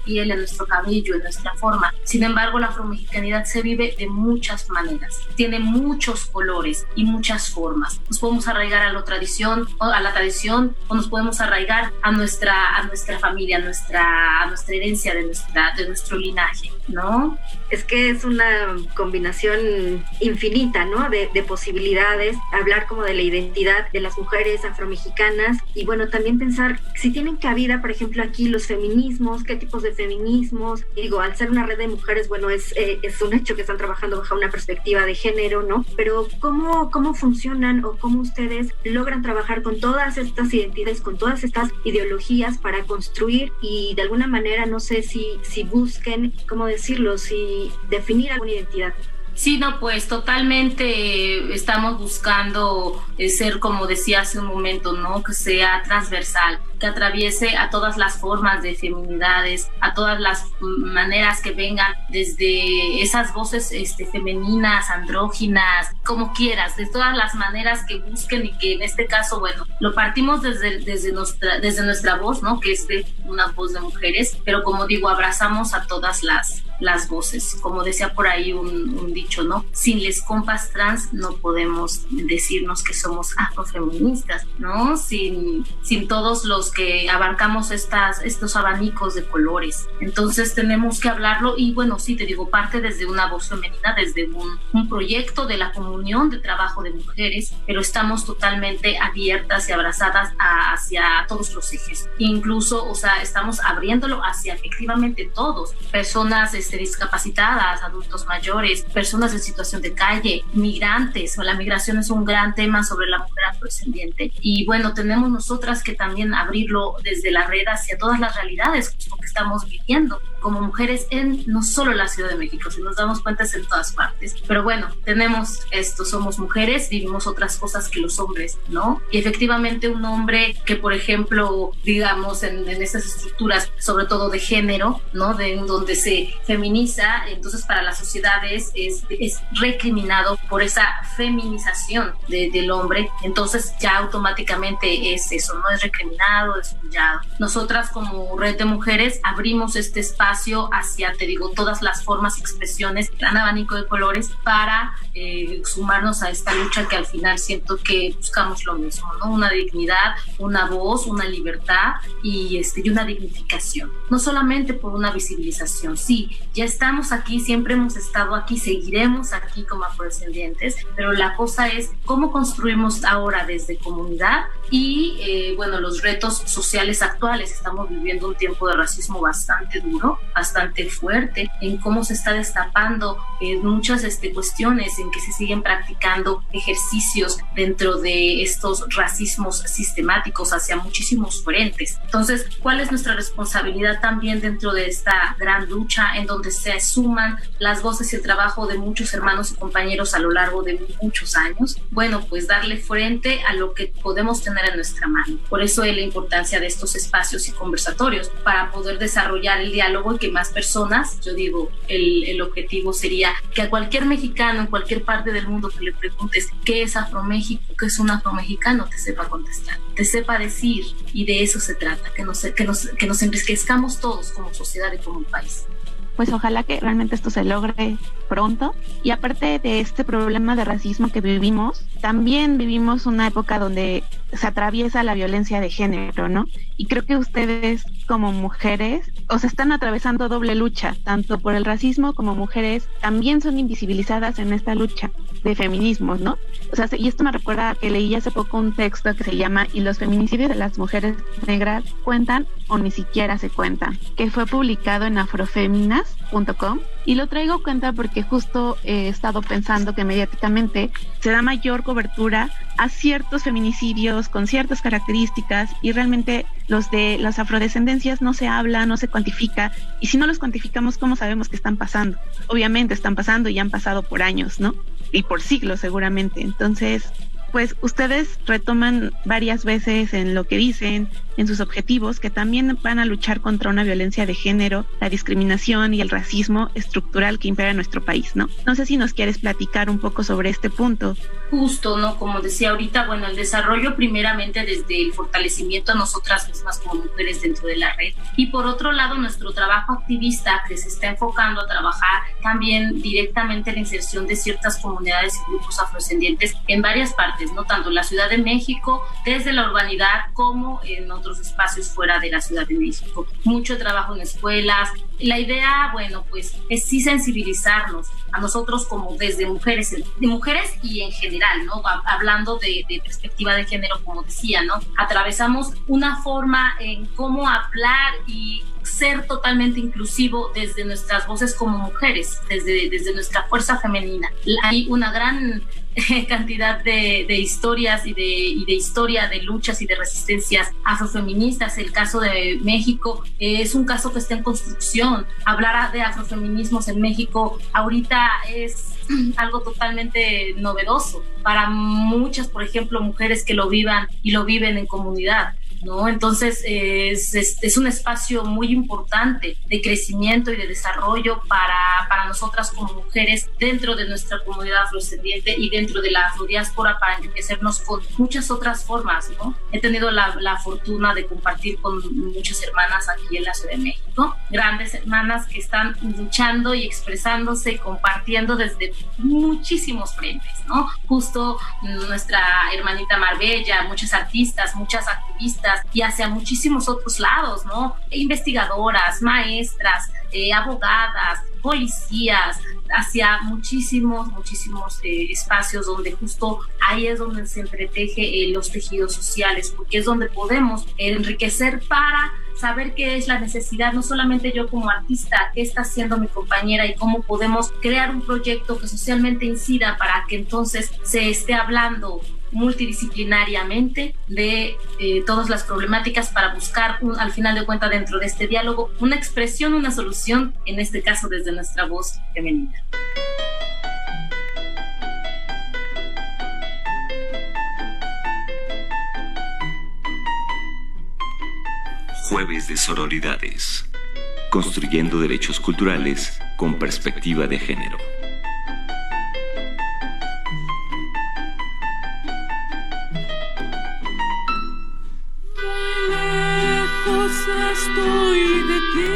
piel, en nuestro cabello, en nuestra forma. Sin embargo, la afromexicanidad se vive de muchas maneras, tiene muchos colores y muchas formas. Nos podemos arraigar a la tradición o nos podemos arraigar a nuestra familia, a nuestra herencia, de nuestro linaje, ¿no? Es que es una combinación infinita, ¿no? De posibilidades, hablar como de la identidad de las mujeres afromexicanas y bueno, también pensar si tienen cabida, por ejemplo, aquí los feminismos, qué tipos de feminismos. Digo, al ser una red de mujeres, bueno, es un hecho que están trabajando bajo una perspectiva de género, ¿no? Pero ¿cómo funcionan o cómo ustedes logran trabajar con todas estas identidades, con todas estas ideologías para construir y de alguna manera, no sé si busquen, ¿cómo decirlo?, si definir alguna identidad? Sí, no, pues totalmente estamos buscando ser, como decía hace un momento, ¿no? Que sea transversal, que atraviese a todas las formas de feminidades, a todas las maneras que vengan, desde esas voces femeninas, andróginas, como quieras, de todas las maneras que busquen y que en este caso, bueno, lo partimos desde nuestra voz, ¿no? Que es de una voz de mujeres, pero como digo, abrazamos a todas las voces. Como decía por ahí un dicho, ¿no? Sin les compas trans no podemos decirnos que somos afrofeministas, ¿no? Sin todos los que abarcamos estos abanicos de colores. Entonces tenemos que hablarlo y bueno, sí, te digo, parte desde una voz femenina, desde un proyecto de la comunión de trabajo de mujeres, pero estamos totalmente abiertas y abrazadas hacia todos los ejes. Incluso, o sea, estamos abriéndolo hacia efectivamente todos, personas discapacitadas, adultos mayores, personas en situación de calle, migrantes. La migración es un gran tema sobre la mujer afrodescendiente y bueno, tenemos nosotras que también abrirlo desde la red hacia todas las realidades que estamos viviendo como mujeres en no solo la Ciudad de México, si nos damos cuenta es en todas partes, pero bueno, tenemos esto, somos mujeres, vivimos otras cosas que los hombres, ¿no? Y efectivamente un hombre que, por ejemplo, digamos en estas estructuras, sobre todo de género, ¿no? Donde se feminiza, entonces para las sociedades es recriminado por esa feminización del hombre, entonces ya automáticamente es eso, no es recriminado, es humillado. Nosotras como red de mujeres abrimos este espacio hacia, te digo, todas las formas y expresiones, gran abanico de colores para sumarnos a esta lucha que al final siento que buscamos lo mismo, ¿no? Una dignidad, una voz, una libertad y una dignificación. No solamente por una visibilización, sí, ya estamos aquí, siempre hemos estado aquí, seguiremos aquí como afrodescendientes, pero la cosa es cómo construimos ahora desde comunidad y, bueno, los retos sociales actuales. Estamos viviendo un tiempo de racismo bastante duro, bastante fuerte, en cómo se está destapando muchas cuestiones, en que se siguen practicando ejercicios dentro de estos racismos sistemáticos hacia muchísimos frentes. Entonces, ¿cuál es nuestra responsabilidad también dentro de esta gran lucha en donde se suman las voces y el trabajo de muchos hermanos y compañeros a lo largo de muchos años? Bueno, pues darle frente a lo que podemos tener en nuestra mano. Por eso es la importancia de estos espacios y conversatorios para poder desarrollar el diálogo y que más personas, yo digo, el objetivo sería que a cualquier mexicano en cualquier parte del mundo que le preguntes qué es Afroméxico, qué es un afromexicano, te sepa contestar, te sepa decir, y de eso se trata, que nos enriquezcamos todos como sociedad y como país. pues ojalá que realmente esto se logre pronto. Y aparte de este problema de racismo que vivimos, también vivimos una época donde se atraviesa la violencia de género, ¿no? Y creo que ustedes como mujeres, o sea, están atravesando doble lucha, tanto por el racismo como mujeres también son invisibilizadas en esta lucha de feminismos, ¿no? O sea, y esto me recuerda a que leí hace poco un texto que se llama "¿Y los feminicidios de las mujeres negras cuentan o ni siquiera se cuentan?", que fue publicado en afrofeminas.com, y lo traigo a cuenta porque justo he estado pensando que mediáticamente se da mayor cobertura a ciertos feminicidios con ciertas características, y realmente los de las afrodescendencias no se habla, no se cuantifica, y si no los cuantificamos, ¿cómo sabemos que están pasando? Obviamente están pasando y han pasado por años, ¿no? Y por siglos seguramente. Entonces, pues ustedes retoman varias veces en lo que dicen, en sus objetivos, que también van a luchar contra una violencia de género, la discriminación y el racismo estructural que impera en nuestro país, ¿no? No sé si nos quieres platicar un poco sobre este punto. Justo, ¿no? Como decía ahorita, bueno, el desarrollo primeramente desde el fortalecimiento a nosotras mismas como mujeres dentro de la red, y por otro lado nuestro trabajo activista que se está enfocando a trabajar también directamente en la inserción de ciertas comunidades y grupos afrodescendientes en varias partes, ¿no? Tanto en la Ciudad de México, desde la urbanidad, como en otros espacios fuera de la Ciudad de México. Mucho trabajo en escuelas. La idea, bueno, pues es sí sensibilizarnos a nosotros como desde mujeres y en general, ¿no? Hablando de perspectiva de género, como decía, ¿no? Atravesamos una forma en cómo hablar y ser totalmente inclusivo desde nuestras voces como mujeres, desde nuestra fuerza femenina. Hay una gran cantidad de historias y de historia de luchas y de resistencias afrofeministas. El caso de México es un caso que está en construcción. Hablar de afrofeminismos en México ahorita es algo totalmente novedoso para muchas, por ejemplo, mujeres que lo vivan y lo viven en comunidad, ¿no? Entonces es un espacio muy importante de crecimiento y de desarrollo para nosotras como mujeres dentro de nuestra comunidad afrodescendiente y dentro de la afrodiáspora, para enriquecernos con muchas otras formas, ¿no? He tenido la fortuna de compartir con muchas hermanas aquí en la Ciudad de México, grandes hermanas que están luchando y expresándose y compartiendo desde muchísimos frentes, ¿no? Justo nuestra hermanita Marbella, muchas artistas, muchas activistas, y hacia muchísimos otros lados, ¿no? Investigadoras, maestras, abogadas, policías, hacia muchísimos espacios donde justo ahí es donde se entreteje los tejidos sociales, porque es donde podemos enriquecer para saber qué es la necesidad, no solamente yo como artista, qué está haciendo mi compañera y cómo podemos crear un proyecto que socialmente incida para que entonces se esté hablando multidisciplinariamente de todas las problemáticas, para buscar al final de cuentas dentro de este diálogo una expresión, una solución, en este caso desde nuestra voz femenina. Jueves de Sororidades. Construyendo derechos culturales con perspectiva de género. Estoy de ti,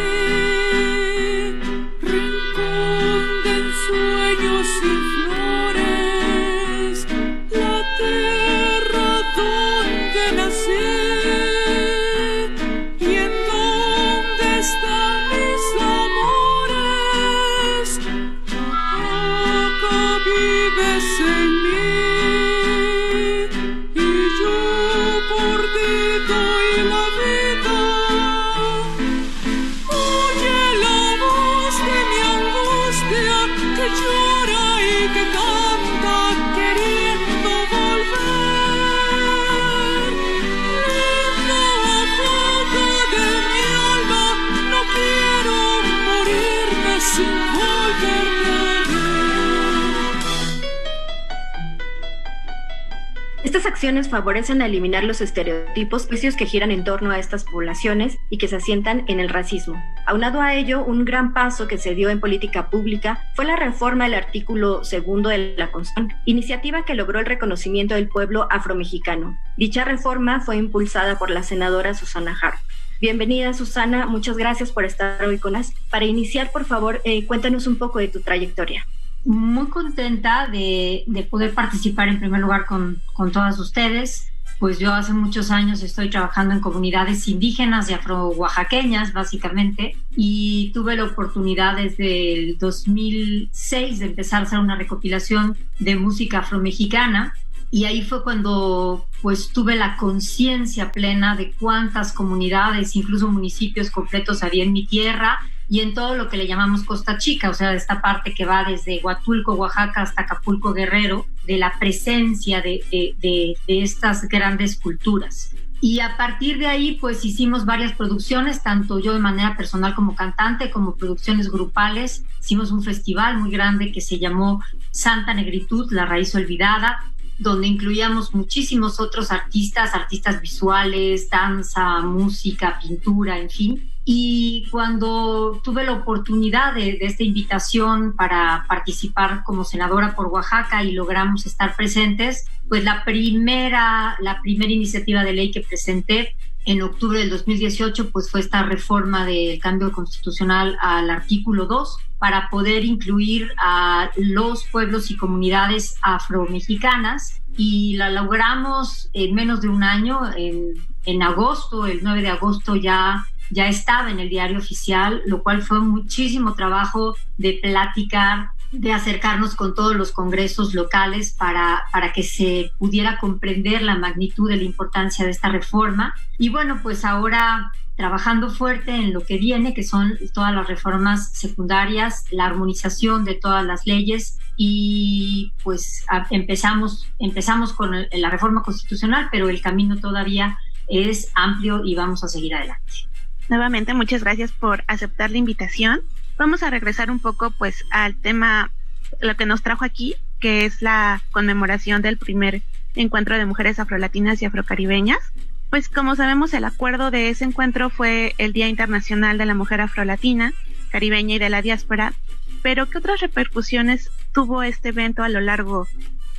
rincón de ensueños y flores, la tierra donde nací, y en donde están mis amores. Acá vives en mí, y yo por ti doy la vida. Que llora y que canta queriendo volver. Linda fuga de mi alma, no quiero morirme sin volverte a ver. Estas acciones favorecen a eliminar los estereotipos, juicios que giran en torno a estas poblaciones y que se asientan en el racismo. Aunado a ello, un gran paso que se dio en política pública fue la reforma del artículo 2 de la Constitución, iniciativa que logró el reconocimiento del pueblo afromexicano. Dicha reforma fue impulsada por la senadora Susana Hart. Bienvenida, Susana, muchas gracias por estar hoy con nosotros. Para iniciar, por favor, cuéntanos un poco de tu trayectoria. Muy contenta de poder participar en primer lugar con todas ustedes. Pues yo hace muchos años estoy trabajando en comunidades indígenas y afro-oaxaqueñas, básicamente, y tuve la oportunidad desde el 2006 de empezar a hacer una recopilación de música afromexicana, y ahí fue cuando pues tuve la conciencia plena de cuántas comunidades, incluso municipios completos había en mi tierra y en todo lo que le llamamos Costa Chica, o sea, esta parte que va desde Huatulco, Oaxaca, hasta Acapulco, Guerrero, de la presencia de estas grandes culturas. Y a partir de ahí, pues hicimos varias producciones, tanto yo de manera personal como cantante, como producciones grupales. Hicimos un festival muy grande que se llamó Santa Negritud, la raíz olvidada, donde incluíamos muchísimos otros artistas visuales, danza, música, pintura, en fin. Y cuando tuve la oportunidad de esta invitación para participar como senadora por Oaxaca y logramos estar presentes, pues la primera iniciativa de ley que presenté en octubre del 2018 pues fue esta reforma del cambio constitucional al artículo 2 para poder incluir a los pueblos y comunidades afromexicanas, y la logramos en menos de un año. En agosto, el 9 de agosto ya estaba en el diario oficial, lo cual fue muchísimo trabajo de platicar, de acercarnos con todos los congresos locales para que se pudiera comprender la magnitud de la importancia de esta reforma. Y bueno, pues ahora trabajando fuerte en lo que viene, que son todas las reformas secundarias, la armonización de todas las leyes, y pues empezamos con la reforma constitucional, pero el camino todavía es amplio y vamos a seguir adelante. Nuevamente, muchas gracias por aceptar la invitación. Vamos a regresar un poco pues al tema, lo que nos trajo aquí, que es la conmemoración del primer encuentro de mujeres afrolatinas y afrocaribeñas. Pues como sabemos, el acuerdo de ese encuentro fue el Día Internacional de la Mujer Afrolatina, Caribeña y de la Diáspora. Pero ¿qué otras repercusiones tuvo este evento a lo largo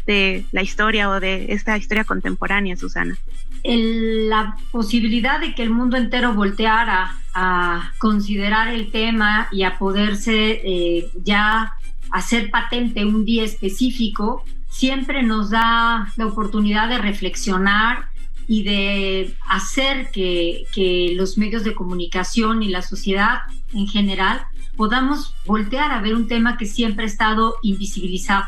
de la historia o de esta historia contemporánea, Susana? La posibilidad de que el mundo entero volteara a considerar el tema y a poderse ya hacer patente un día específico, siempre nos da la oportunidad de reflexionar y de hacer que los medios de comunicación y la sociedad en general podamos voltear a ver un tema que siempre ha estado invisibilizado.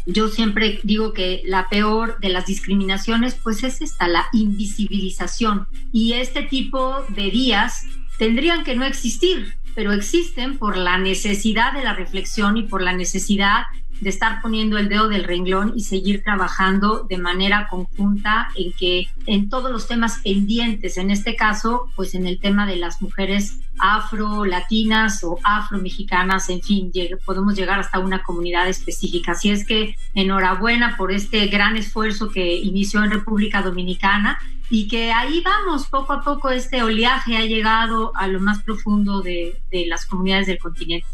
Yo siempre digo que la peor de las discriminaciones pues es esta, la invisibilización. Y este tipo de días tendrían que no existir, pero existen por la necesidad de la reflexión y por la necesidad de estar poniendo el dedo del renglón y seguir trabajando de manera conjunta en todos los temas pendientes, en este caso, pues en el tema de las mujeres afro-latinas o afro-mexicanas, en fin, podemos llegar hasta una comunidad específica. Así es que enhorabuena por este gran esfuerzo que inició en República Dominicana y que ahí vamos, poco a poco este oleaje ha llegado a lo más profundo de las comunidades del continente.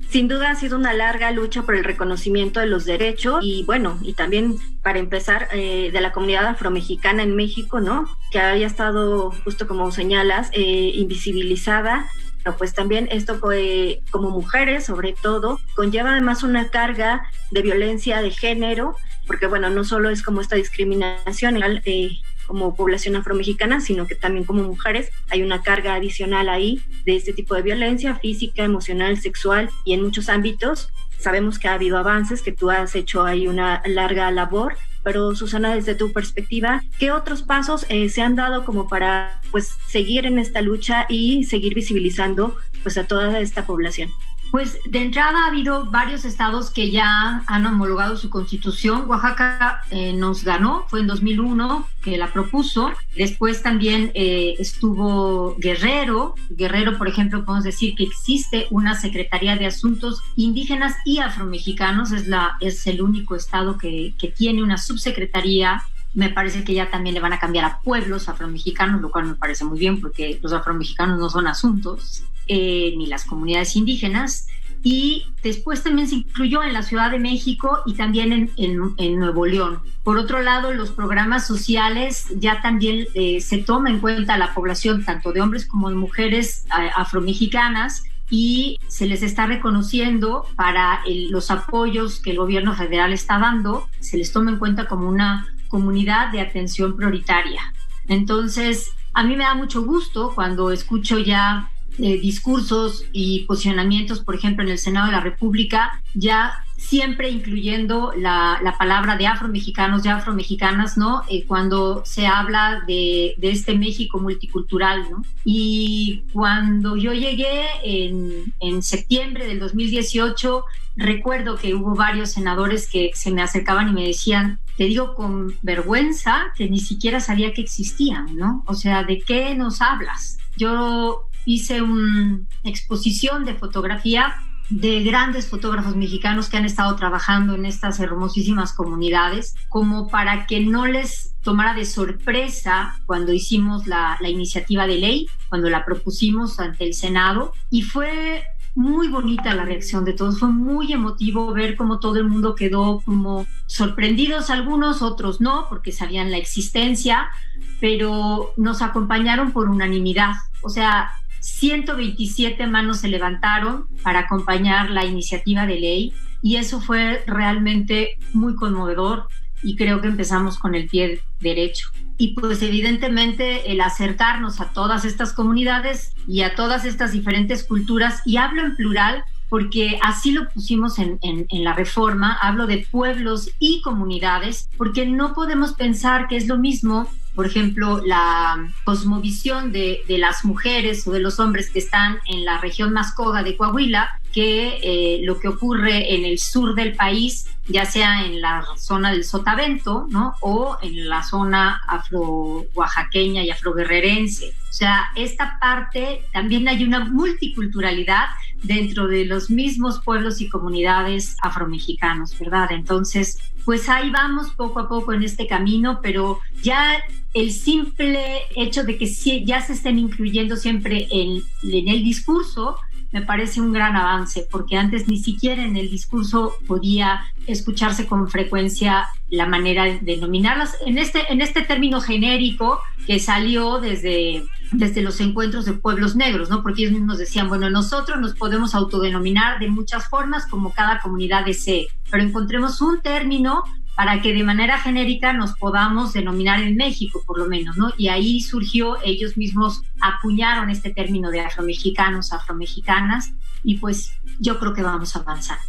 Sin duda ha sido una larga lucha por el reconocimiento de los derechos y bueno, y también para empezar de la comunidad afromexicana en México, ¿no? Que había estado, justo como señalas, invisibilizada. Pero pues también esto como mujeres, sobre todo, conlleva además una carga de violencia de género, porque bueno, no solo es como esta discriminación como población afromexicana, sino que también como mujeres hay una carga adicional ahí de este tipo de violencia física, emocional, sexual y en muchos ámbitos. Sabemos que ha habido avances, que tú has hecho ahí una larga labor, pero Susana, desde tu perspectiva, ¿qué otros pasos se han dado como para pues seguir en esta lucha y seguir visibilizando pues a toda esta población? Pues de entrada ha habido varios estados que ya han homologado su constitución. Oaxaca nos ganó, fue en 2001 que la propuso. Después también estuvo Guerrero. Guerrero, por ejemplo, podemos decir que existe una Secretaría de Asuntos Indígenas y Afromexicanos. Es el único estado que tiene una subsecretaría. Me parece que ya también le van a cambiar a pueblos afromexicanos, lo cual me parece muy bien porque los afromexicanos no son asuntos, ni las comunidades indígenas. y después también se incluyó en la Ciudad de México y también en Nuevo León. Por otro lado, los programas sociales ya también se toma en cuenta la población tanto de hombres como de mujeres afromexicanas, y se les está reconociendo para los apoyos que el gobierno federal está dando, se les toma en cuenta como una comunidad de atención prioritaria. Entonces, a mí me da mucho gusto cuando escucho ya discursos y posicionamientos, por ejemplo, en el Senado de la República, ya siempre incluyendo la palabra de afromexicanos, de afromexicanas, ¿no? Cuando se habla de este México multicultural, ¿no? Y cuando yo llegué en septiembre del 2018, recuerdo que hubo varios senadores que se me acercaban y me decían, te digo con vergüenza que ni siquiera sabía que existían, ¿no? O sea, ¿de qué nos hablas? Yo hice una exposición de fotografía de grandes fotógrafos mexicanos que han estado trabajando en estas hermosísimas comunidades, como para que no les tomara de sorpresa cuando hicimos la iniciativa de ley, cuando la propusimos ante el Senado, y fue muy bonita la reacción de todos, fue muy emotivo ver cómo todo el mundo quedó como sorprendidos, algunos, otros no, porque sabían la existencia, pero nos acompañaron por unanimidad, o sea, 127 manos se levantaron para acompañar la iniciativa de ley y eso fue realmente muy conmovedor y creo que empezamos con el pie derecho. Y pues evidentemente el acercarnos a todas estas comunidades y a todas estas diferentes culturas, y hablo en plural porque así lo pusimos en la reforma, hablo de pueblos y comunidades, porque no podemos pensar que es lo mismo, por ejemplo, la cosmovisión de las mujeres o de los hombres que están en la región Mascoga de Coahuila, que lo que ocurre en el sur del país, ya sea en la zona del Sotavento, ¿no? O en la zona afro-oaxaqueña y afroguerrerense. O sea, esta parte también hay una multiculturalidad dentro de los mismos pueblos y comunidades afromexicanos, ¿verdad? Entonces, pues ahí vamos poco a poco en este camino, pero ya el simple hecho de que ya se estén incluyendo siempre en el discurso me parece un gran avance, porque antes ni siquiera en el discurso podía escucharse con frecuencia la manera de denominarlas en este término genérico que salió desde los encuentros de pueblos negros, ¿no? Porque ellos mismos decían, bueno, nosotros nos podemos autodenominar de muchas formas como cada comunidad desee, pero encontremos un término para que de manera genérica nos podamos denominar en México, por lo menos, ¿no? Y ahí surgió, ellos mismos acuñaron este término de afromexicanos, afromexicanas, y pues yo creo que vamos avanzando.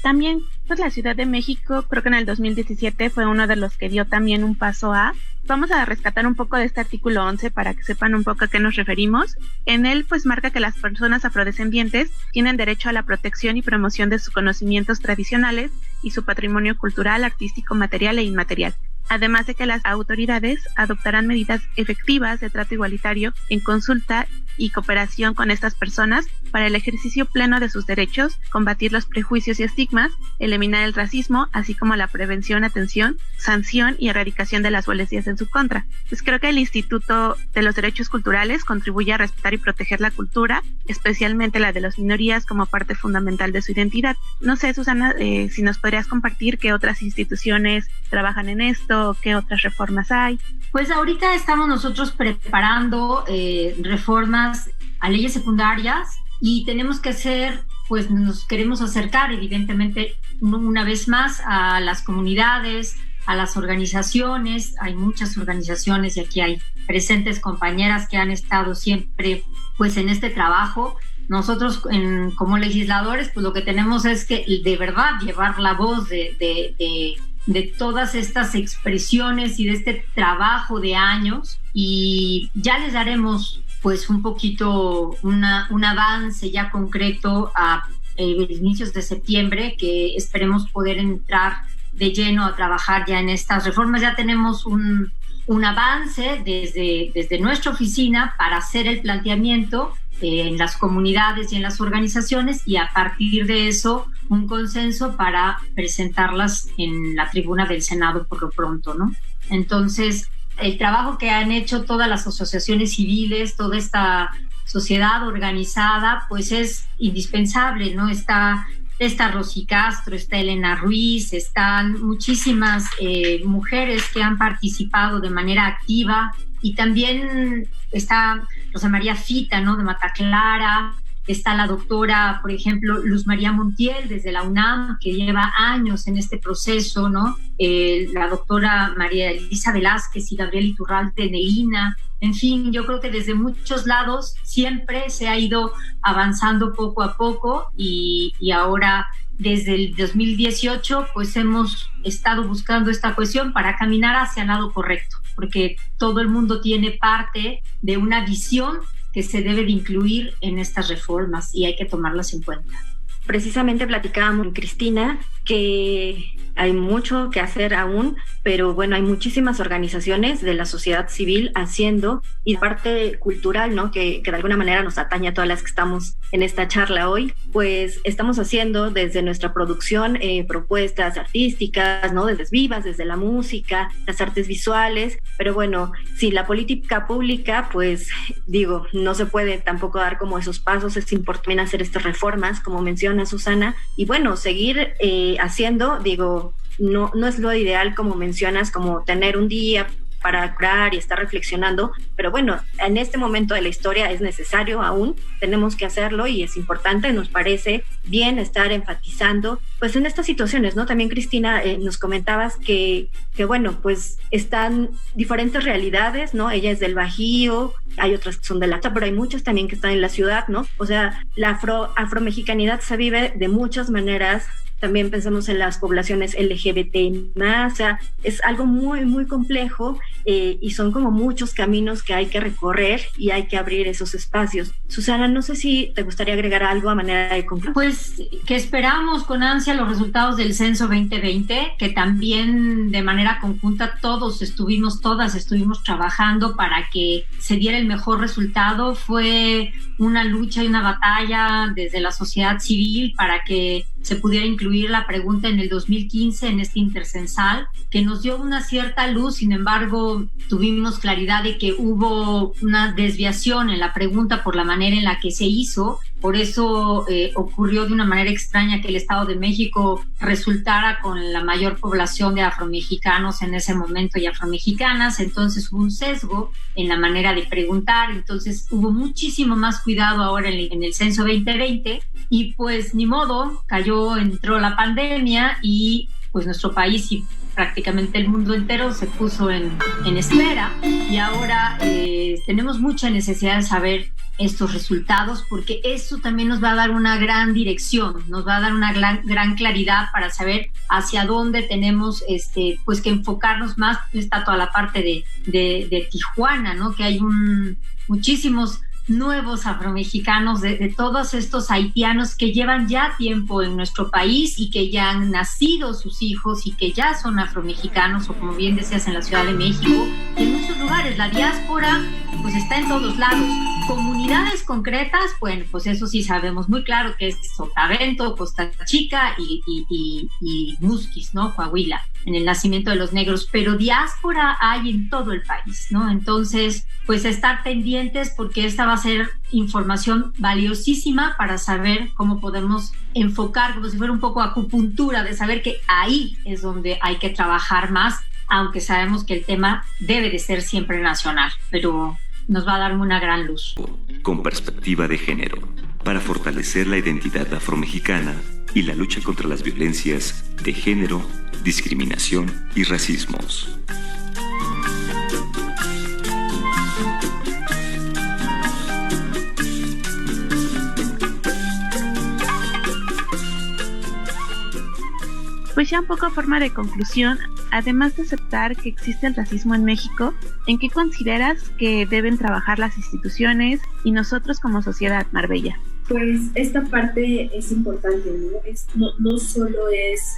También, pues la Ciudad de México, creo que en el 2017 fue uno de los que dio también un paso a. Vamos a rescatar un poco de este artículo 11 para que sepan un poco a qué nos referimos. En él, pues marca que las personas afrodescendientes tienen derecho a la protección y promoción de sus conocimientos tradicionales y su patrimonio cultural, artístico, material e inmaterial. Además de que las autoridades adoptarán medidas efectivas de trato igualitario en consulta y cooperación con estas personas para el ejercicio pleno de sus derechos, combatir los prejuicios y estigmas, eliminar el racismo, así como la prevención, atención, sanción y erradicación de las violencias en su contra. Pues creo que el Instituto de los Derechos Culturales contribuye a respetar y proteger la cultura, especialmente la de las minorías, como parte fundamental de su identidad. No sé, Susana, si nos podrías compartir qué otras instituciones trabajan en esto, qué otras reformas hay. Pues ahorita estamos nosotros preparando reformas a leyes secundarias y tenemos que hacer, pues nos queremos acercar evidentemente una vez más a las comunidades, a las organizaciones. Hay muchas organizaciones y aquí hay presentes compañeras que han estado siempre pues en este trabajo. Nosotros como legisladores pues lo que tenemos es que de verdad llevar la voz de todas estas expresiones y de este trabajo de años, y ya les daremos pues un poquito un avance ya concreto a inicios de septiembre, que esperemos poder entrar de lleno a trabajar ya en estas reformas. Ya tenemos un avance desde nuestra oficina para hacer el planteamiento en las comunidades y en las organizaciones, y a partir de eso un consenso para presentarlas en la tribuna del Senado por lo pronto, ¿no? Entonces, el trabajo que han hecho todas las asociaciones civiles, toda esta sociedad organizada, pues es indispensable, ¿no? Está Rosy Castro, está Elena Ruiz, están muchísimas mujeres que han participado de manera activa, y también está Rosa María Fita, ¿no?, de Mata Clara. Está la doctora, por ejemplo, Luz María Montiel, desde la UNAM, que lleva años en este proceso, ¿no? La doctora María Elisa Velázquez y Gabriel Iturralde de INA. En fin, yo creo que desde muchos lados siempre se ha ido avanzando poco a poco, y ahora, desde el 2018, pues hemos estado buscando esta cuestión para caminar hacia el lado correcto, porque todo el mundo tiene parte de una visión que se debe de incluir en estas reformas y hay que tomarlas en cuenta. Precisamente platicábamos con Cristina que hay mucho que hacer aún, pero bueno, hay muchísimas organizaciones de la sociedad civil haciendo, y parte cultural, ¿no?, que de alguna manera nos atañe a todas las que estamos en esta charla hoy, pues estamos haciendo desde nuestra producción propuestas artísticas, ¿no?, desde vivas, desde la música, las artes visuales, pero bueno, sin la política pública, pues digo, no se puede tampoco dar como esos pasos. Es importante hacer estas reformas, como menciona Susana, y bueno, seguir haciendo, digo, no es lo ideal, como mencionas, como tener un día para curar y estar reflexionando, pero bueno, en este momento de la historia es necesario aún, tenemos que hacerlo y es importante, nos parece bien estar enfatizando pues en estas situaciones, ¿no? También Cristina, nos comentabas que bueno, pues están diferentes realidades, ¿no? Ella es del Bajío, hay otras que son de la costa, pero hay muchas también que están en la ciudad, ¿no? O sea, la afromexicanidad se vive de muchas maneras. También pensamos en las poblaciones LGBT+, o sea, es algo muy, muy complejo, y son como muchos caminos que hay que recorrer y hay que abrir esos espacios. Susana, no sé si te gustaría agregar algo a manera de conclusión. Pues que esperamos con ansia los resultados del Censo 2020, que también de manera conjunta todas estuvimos trabajando para que se diera el mejor resultado. Fue una lucha y una batalla desde la sociedad civil para que se pudiera incluir la pregunta en el 2015 en este intercensal, que nos dio una cierta luz. Sin embargo, tuvimos claridad de que hubo una desviación en la pregunta por la manera en la que se hizo. Por eso ocurrió de una manera extraña que el Estado de México resultara con la mayor población de afromexicanos en ese momento y afromexicanas. Entonces hubo un sesgo en la manera de preguntar. Entonces hubo muchísimo más cuidado ahora en el Censo 2020, y pues ni modo, entró la pandemia y pues nuestro país y prácticamente el mundo entero se puso en espera, y ahora tenemos mucha necesidad de saber estos resultados, porque eso también nos va a dar una gran dirección, nos va a dar una gran claridad para saber hacia dónde tenemos pues que enfocarnos más. Está toda la parte de Tijuana, ¿no?, que hay muchísimos nuevos afromexicanos, de todos estos haitianos que llevan ya tiempo en nuestro país y que ya han nacido sus hijos y que ya son afromexicanos, o como bien decías, en la Ciudad de México y en muchos lugares. La diáspora pues está en todos lados. Comunidades concretas, bueno, pues eso sí sabemos muy claro que es Sotavento, Costa Chica y Musquis, ¿no?, Coahuila, en el nacimiento de los negros, pero diáspora hay en todo el país, ¿no? Entonces, pues estar pendientes, porque esta va a ser información valiosísima para saber cómo podemos enfocar, como si fuera un poco acupuntura, de saber que ahí es donde hay que trabajar más, aunque sabemos que el tema debe de ser siempre nacional, pero nos va a dar una gran luz. Con perspectiva de género, para fortalecer la identidad afromexicana y la lucha contra las violencias de género, discriminación y racismos. Pues ya un poco a forma de conclusión, además de aceptar que existe el racismo en México, ¿en qué consideras que deben trabajar las instituciones y nosotros como sociedad, Marbella? Pues esta parte es importante, ¿no? No solo es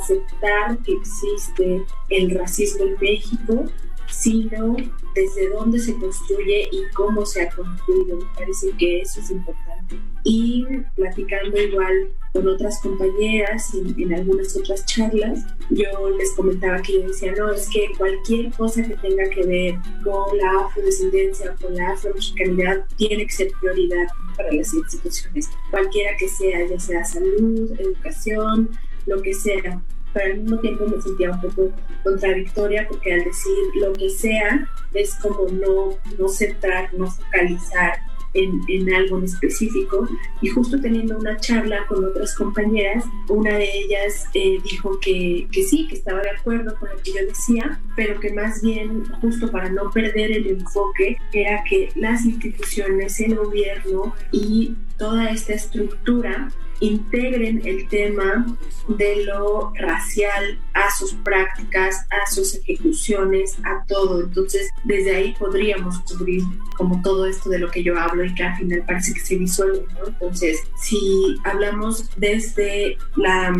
aceptar que existe el racismo en México, sino desde dónde se construye y cómo se ha construido. Me parece que eso es importante. Y platicando igual con otras compañeras en algunas otras charlas, yo les comentaba que yo decía, no, es que cualquier cosa que tenga que ver con la afrodescendencia, con la afromexicanidad, tiene que ser prioridad para las instituciones, cualquiera que sea, ya sea salud, educación, lo que sea. Pero al mismo tiempo me sentía un poco contradictoria, porque al decir lo que sea es como no centrar, no focalizar en algo en específico. Y justo teniendo una charla con otras compañeras, una de ellas dijo que sí, que estaba de acuerdo con lo que yo decía, pero que más bien, justo para no perder el enfoque, era que las instituciones, el gobierno y toda esta estructura integren el tema de lo racial a sus prácticas, a sus ejecuciones, a todo. Entonces, desde ahí podríamos cubrir como todo esto de lo que yo hablo y que al final parece que se disuelve, ¿no? Entonces, si hablamos desde la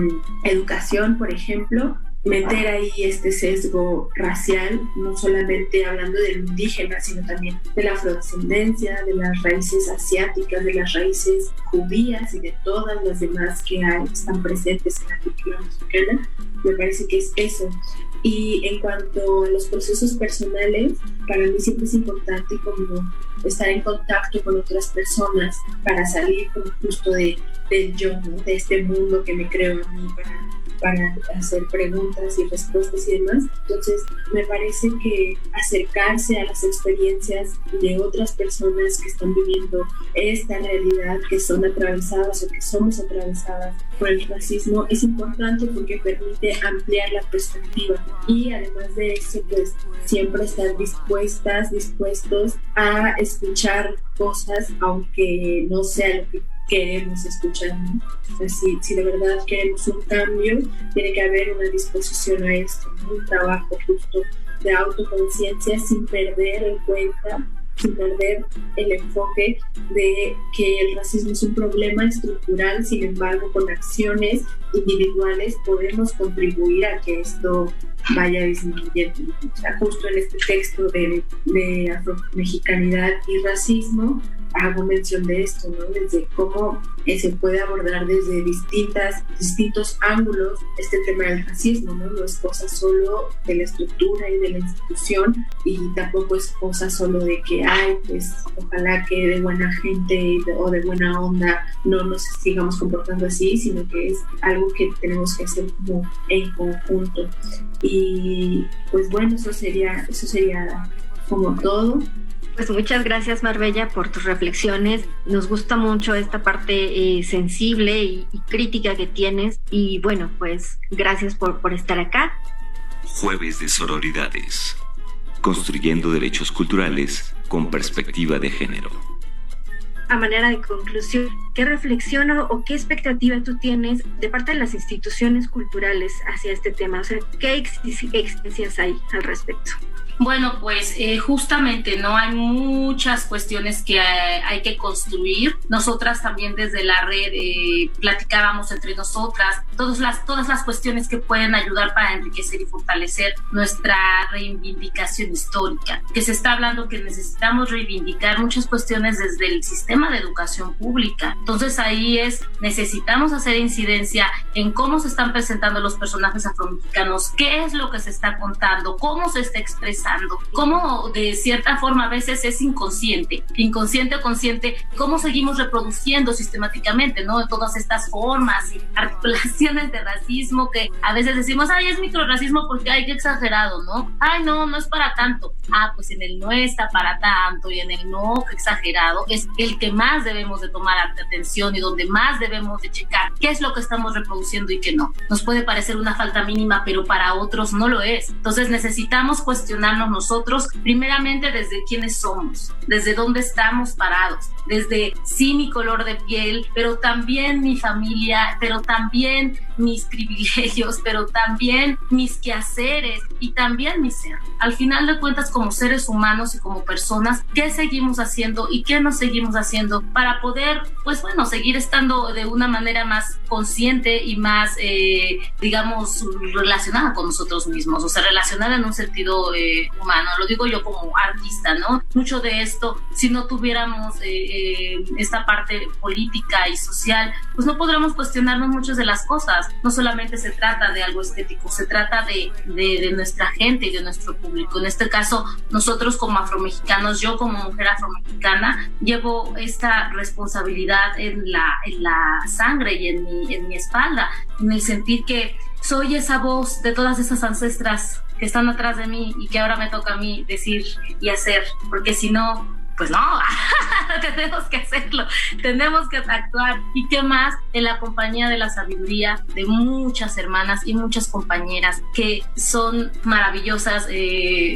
educación, por ejemplo, meter ahí este sesgo racial, no solamente hablando del indígena, sino también de la afrodescendencia, de las raíces asiáticas, de las raíces judías y de todas las demás que están presentes en la cultura mexicana. Me parece que es eso. Y en cuanto a los procesos personales, para mí siempre es importante como estar en contacto con otras personas para salir como justo del yo, ¿no? De este mundo que me creo a mí para hacer preguntas y respuestas y demás. Entonces, me parece que acercarse a las experiencias de otras personas que están viviendo esta realidad, que son atravesadas o que somos atravesadas por el racismo, es importante porque permite ampliar la perspectiva. Y además de eso, pues siempre estar dispuestos a escuchar cosas, aunque no sea lo que queremos escuchar, ¿no? O sea, si de verdad queremos un cambio, tiene que haber una disposición a esto, ¿no? Un trabajo justo de autoconciencia sin perder en cuenta, sin perder el enfoque de que el racismo es un problema estructural. Sin embargo, con acciones individuales podemos contribuir a que esto vaya disminuyendo. O sea, justo en este texto de afromexicanidad y racismo hago mención de esto, ¿no? Desde cómo se puede abordar desde distintos ángulos este tema del racismo, ¿no? No es cosa solo de la estructura y de la institución, y tampoco es cosa solo de que, pues ojalá que de buena gente o de buena onda no nos sigamos comportando así, sino que es algo que tenemos que hacer como en conjunto. Y pues bueno, eso sería como todo. Pues muchas gracias, Marbella, por tus reflexiones. Nos gusta mucho esta parte sensible y crítica que tienes. Y bueno, pues gracias por estar acá. Jueves de Sororidades. Construyendo derechos culturales con perspectiva de género. A manera de conclusión, ¿qué reflexión o qué expectativa tú tienes de parte de las instituciones culturales hacia este tema? O sea, ¿qué exigencias hay al respecto? Bueno, pues justamente no hay muchas cuestiones que hay que construir. Nosotras también desde la red platicábamos entre nosotras todas las cuestiones que pueden ayudar para enriquecer y fortalecer nuestra reivindicación histórica. Que se está hablando que necesitamos reivindicar muchas cuestiones desde el sistema de educación pública. Entonces ahí necesitamos hacer incidencia en cómo se están presentando los personajes afromexicanos, qué es lo que se está contando, cómo se está expresando, cómo de cierta forma a veces es inconsciente o consciente, cómo seguimos reproduciendo sistemáticamente, ¿no? Todas estas formas y articulaciones de racismo que a veces decimos, es microrracismo porque qué exagerado, ¿no? No es para tanto. Pues en el no está para tanto y en el no exagerado es el que más debemos de tomar atención y donde más debemos de checar qué es lo que estamos reproduciendo y qué no. Nos puede parecer una falta mínima, pero para otros no lo es. Entonces necesitamos cuestionarnos nosotros primeramente desde quiénes somos, desde dónde estamos parados, desde sí mi color de piel, pero también mi familia, pero también mis privilegios, pero también mis quehaceres y también mi ser. Al final de cuentas, como seres humanos y como personas, ¿qué seguimos haciendo y qué no seguimos haciendo para poder, pues bueno, seguir estando de una manera más consciente y más, digamos, relacionada con nosotros mismos? O sea, relacionada en un sentido humano. Lo digo yo como artista, ¿no? Mucho de esto, si no tuviéramos esta parte política y social, pues no podríamos cuestionarnos muchas de las cosas. No solamente se trata de algo estético, se trata de nuestra gente y de nuestro público. En este caso, nosotros como afromexicanos, yo como mujer afromexicana, llevo esta responsabilidad en la sangre y en mi espalda, en el sentir que soy esa voz de todas esas ancestras que están atrás de mí y que ahora me toca a mí decir y hacer, porque si no, pues no, tenemos que hacerlo, tenemos que actuar. ¿Y qué más? En la compañía de la sabiduría de muchas hermanas y muchas compañeras que son maravillosas,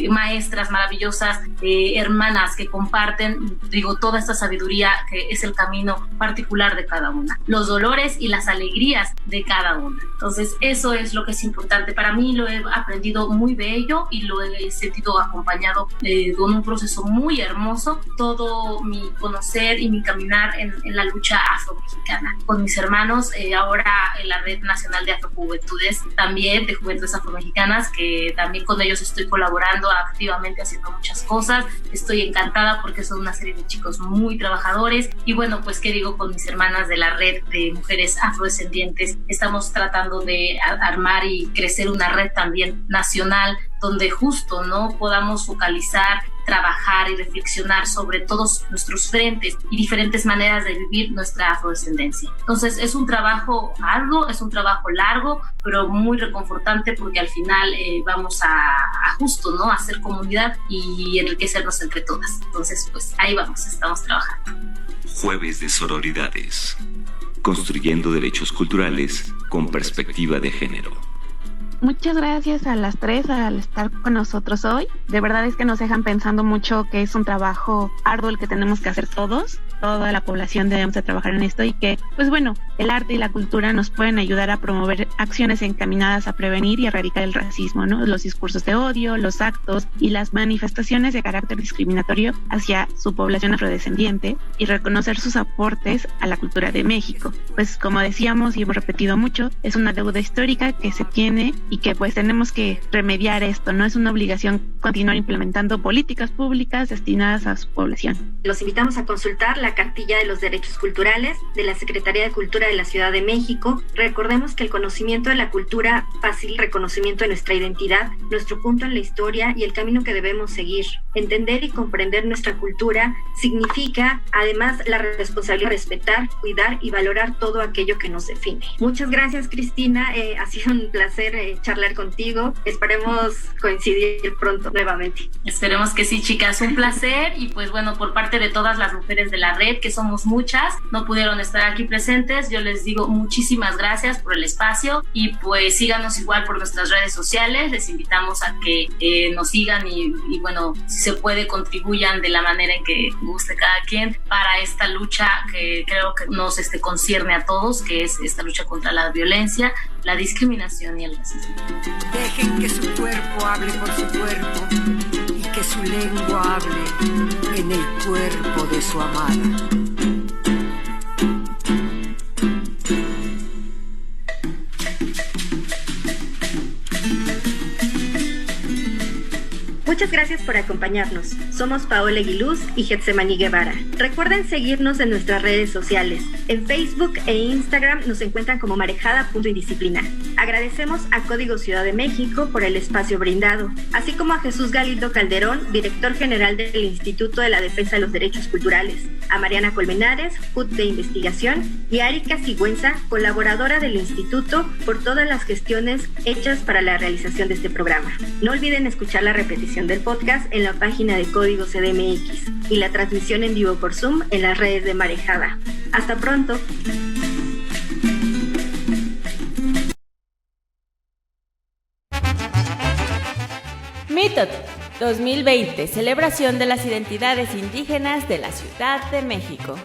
maestras maravillosas, hermanas que comparten, digo, toda esta sabiduría que es el camino particular de cada una, los dolores y las alegrías de cada una. Entonces, eso es lo que es importante. Para mí lo he aprendido muy bello y lo he sentido acompañado con un proceso muy hermoso, todo mi conocer y mi caminar en la lucha afromexicana con mis hermanos, ahora en la Red Nacional de Afrojuventudes, también de Juventudes Afromexicanas, que también con ellos estoy colaborando activamente, haciendo muchas cosas. Estoy encantada porque son una serie de chicos muy trabajadores y bueno, pues qué digo, con mis hermanas de la Red de Mujeres Afrodescendientes estamos tratando de armar y crecer una red también nacional donde justo, ¿no?, podamos focalizar, trabajar y reflexionar sobre todos nuestros frentes y diferentes maneras de vivir nuestra afrodescendencia. Entonces es un trabajo arduo, es un trabajo largo, pero muy reconfortante porque al final vamos a justo, ¿no?, a hacer comunidad y enriquecernos entre todas. Entonces pues ahí vamos, estamos trabajando. Jueves de Sororidades. Construyendo derechos culturales con perspectiva de género. Muchas gracias a las tres al estar con nosotros hoy. De verdad es que nos dejan pensando mucho que es un trabajo arduo el que tenemos que hacer todos. Toda la población debemos de trabajar en esto y que, pues bueno, el arte y la cultura nos pueden ayudar a promover acciones encaminadas a prevenir y erradicar el racismo, ¿no? Los discursos de odio, los actos y las manifestaciones de carácter discriminatorio hacia su población afrodescendiente y reconocer sus aportes a la cultura de México. Pues como decíamos y hemos repetido mucho, es una deuda histórica que se tiene y que pues tenemos que remediar esto, ¿no? Es una obligación continuar implementando políticas públicas destinadas a su población. Los invitamos a consultar la cartilla de los derechos culturales de la Secretaría de Cultura de la Ciudad de México. Recordemos que el conocimiento de la cultura facilita el reconocimiento de nuestra identidad, nuestro punto en la historia y el camino que debemos seguir. Entender y comprender nuestra cultura significa, además, la responsabilidad de respetar, cuidar y valorar todo aquello que nos define. Muchas gracias, Cristina. Ha sido un placer charlar contigo. Esperemos coincidir pronto nuevamente. Esperemos que sí, chicas. Un placer y pues bueno, por parte de todas las mujeres de la red, que somos muchas, no pudieron estar aquí presentes. Yo les digo muchísimas gracias por el espacio y pues síganos igual por nuestras redes sociales. Les invitamos a que nos sigan y bueno, si se puede, contribuyan de la manera en que guste cada quien para esta lucha que creo que nos concierne a todos, que es esta lucha contra la violencia, la discriminación y el racismo. Dejen que su cuerpo hable por su cuerpo y que su lengua hable en el cuerpo de su amada. Muchas gracias por acompañarnos. Somos Paola Aguiluz y Getsemaní Guevara. Recuerden seguirnos en nuestras redes sociales. En Facebook e Instagram nos encuentran como marejada.indisciplina. Agradecemos a Código Ciudad de México por el espacio brindado, así como a Jesús Galindo Calderón, director general del Instituto de la Defensa de los Derechos Culturales, a Mariana Colmenares, HUD de Investigación, y a Erika Sigüenza, colaboradora del Instituto, por todas las gestiones hechas para la realización de este programa. No olviden escuchar la repetición del podcast en la página de Código CDMX y la transmisión en vivo por Zoom en las redes de Marejada. Hasta pronto. Meetup 2020, celebración de las identidades indígenas de la Ciudad de México.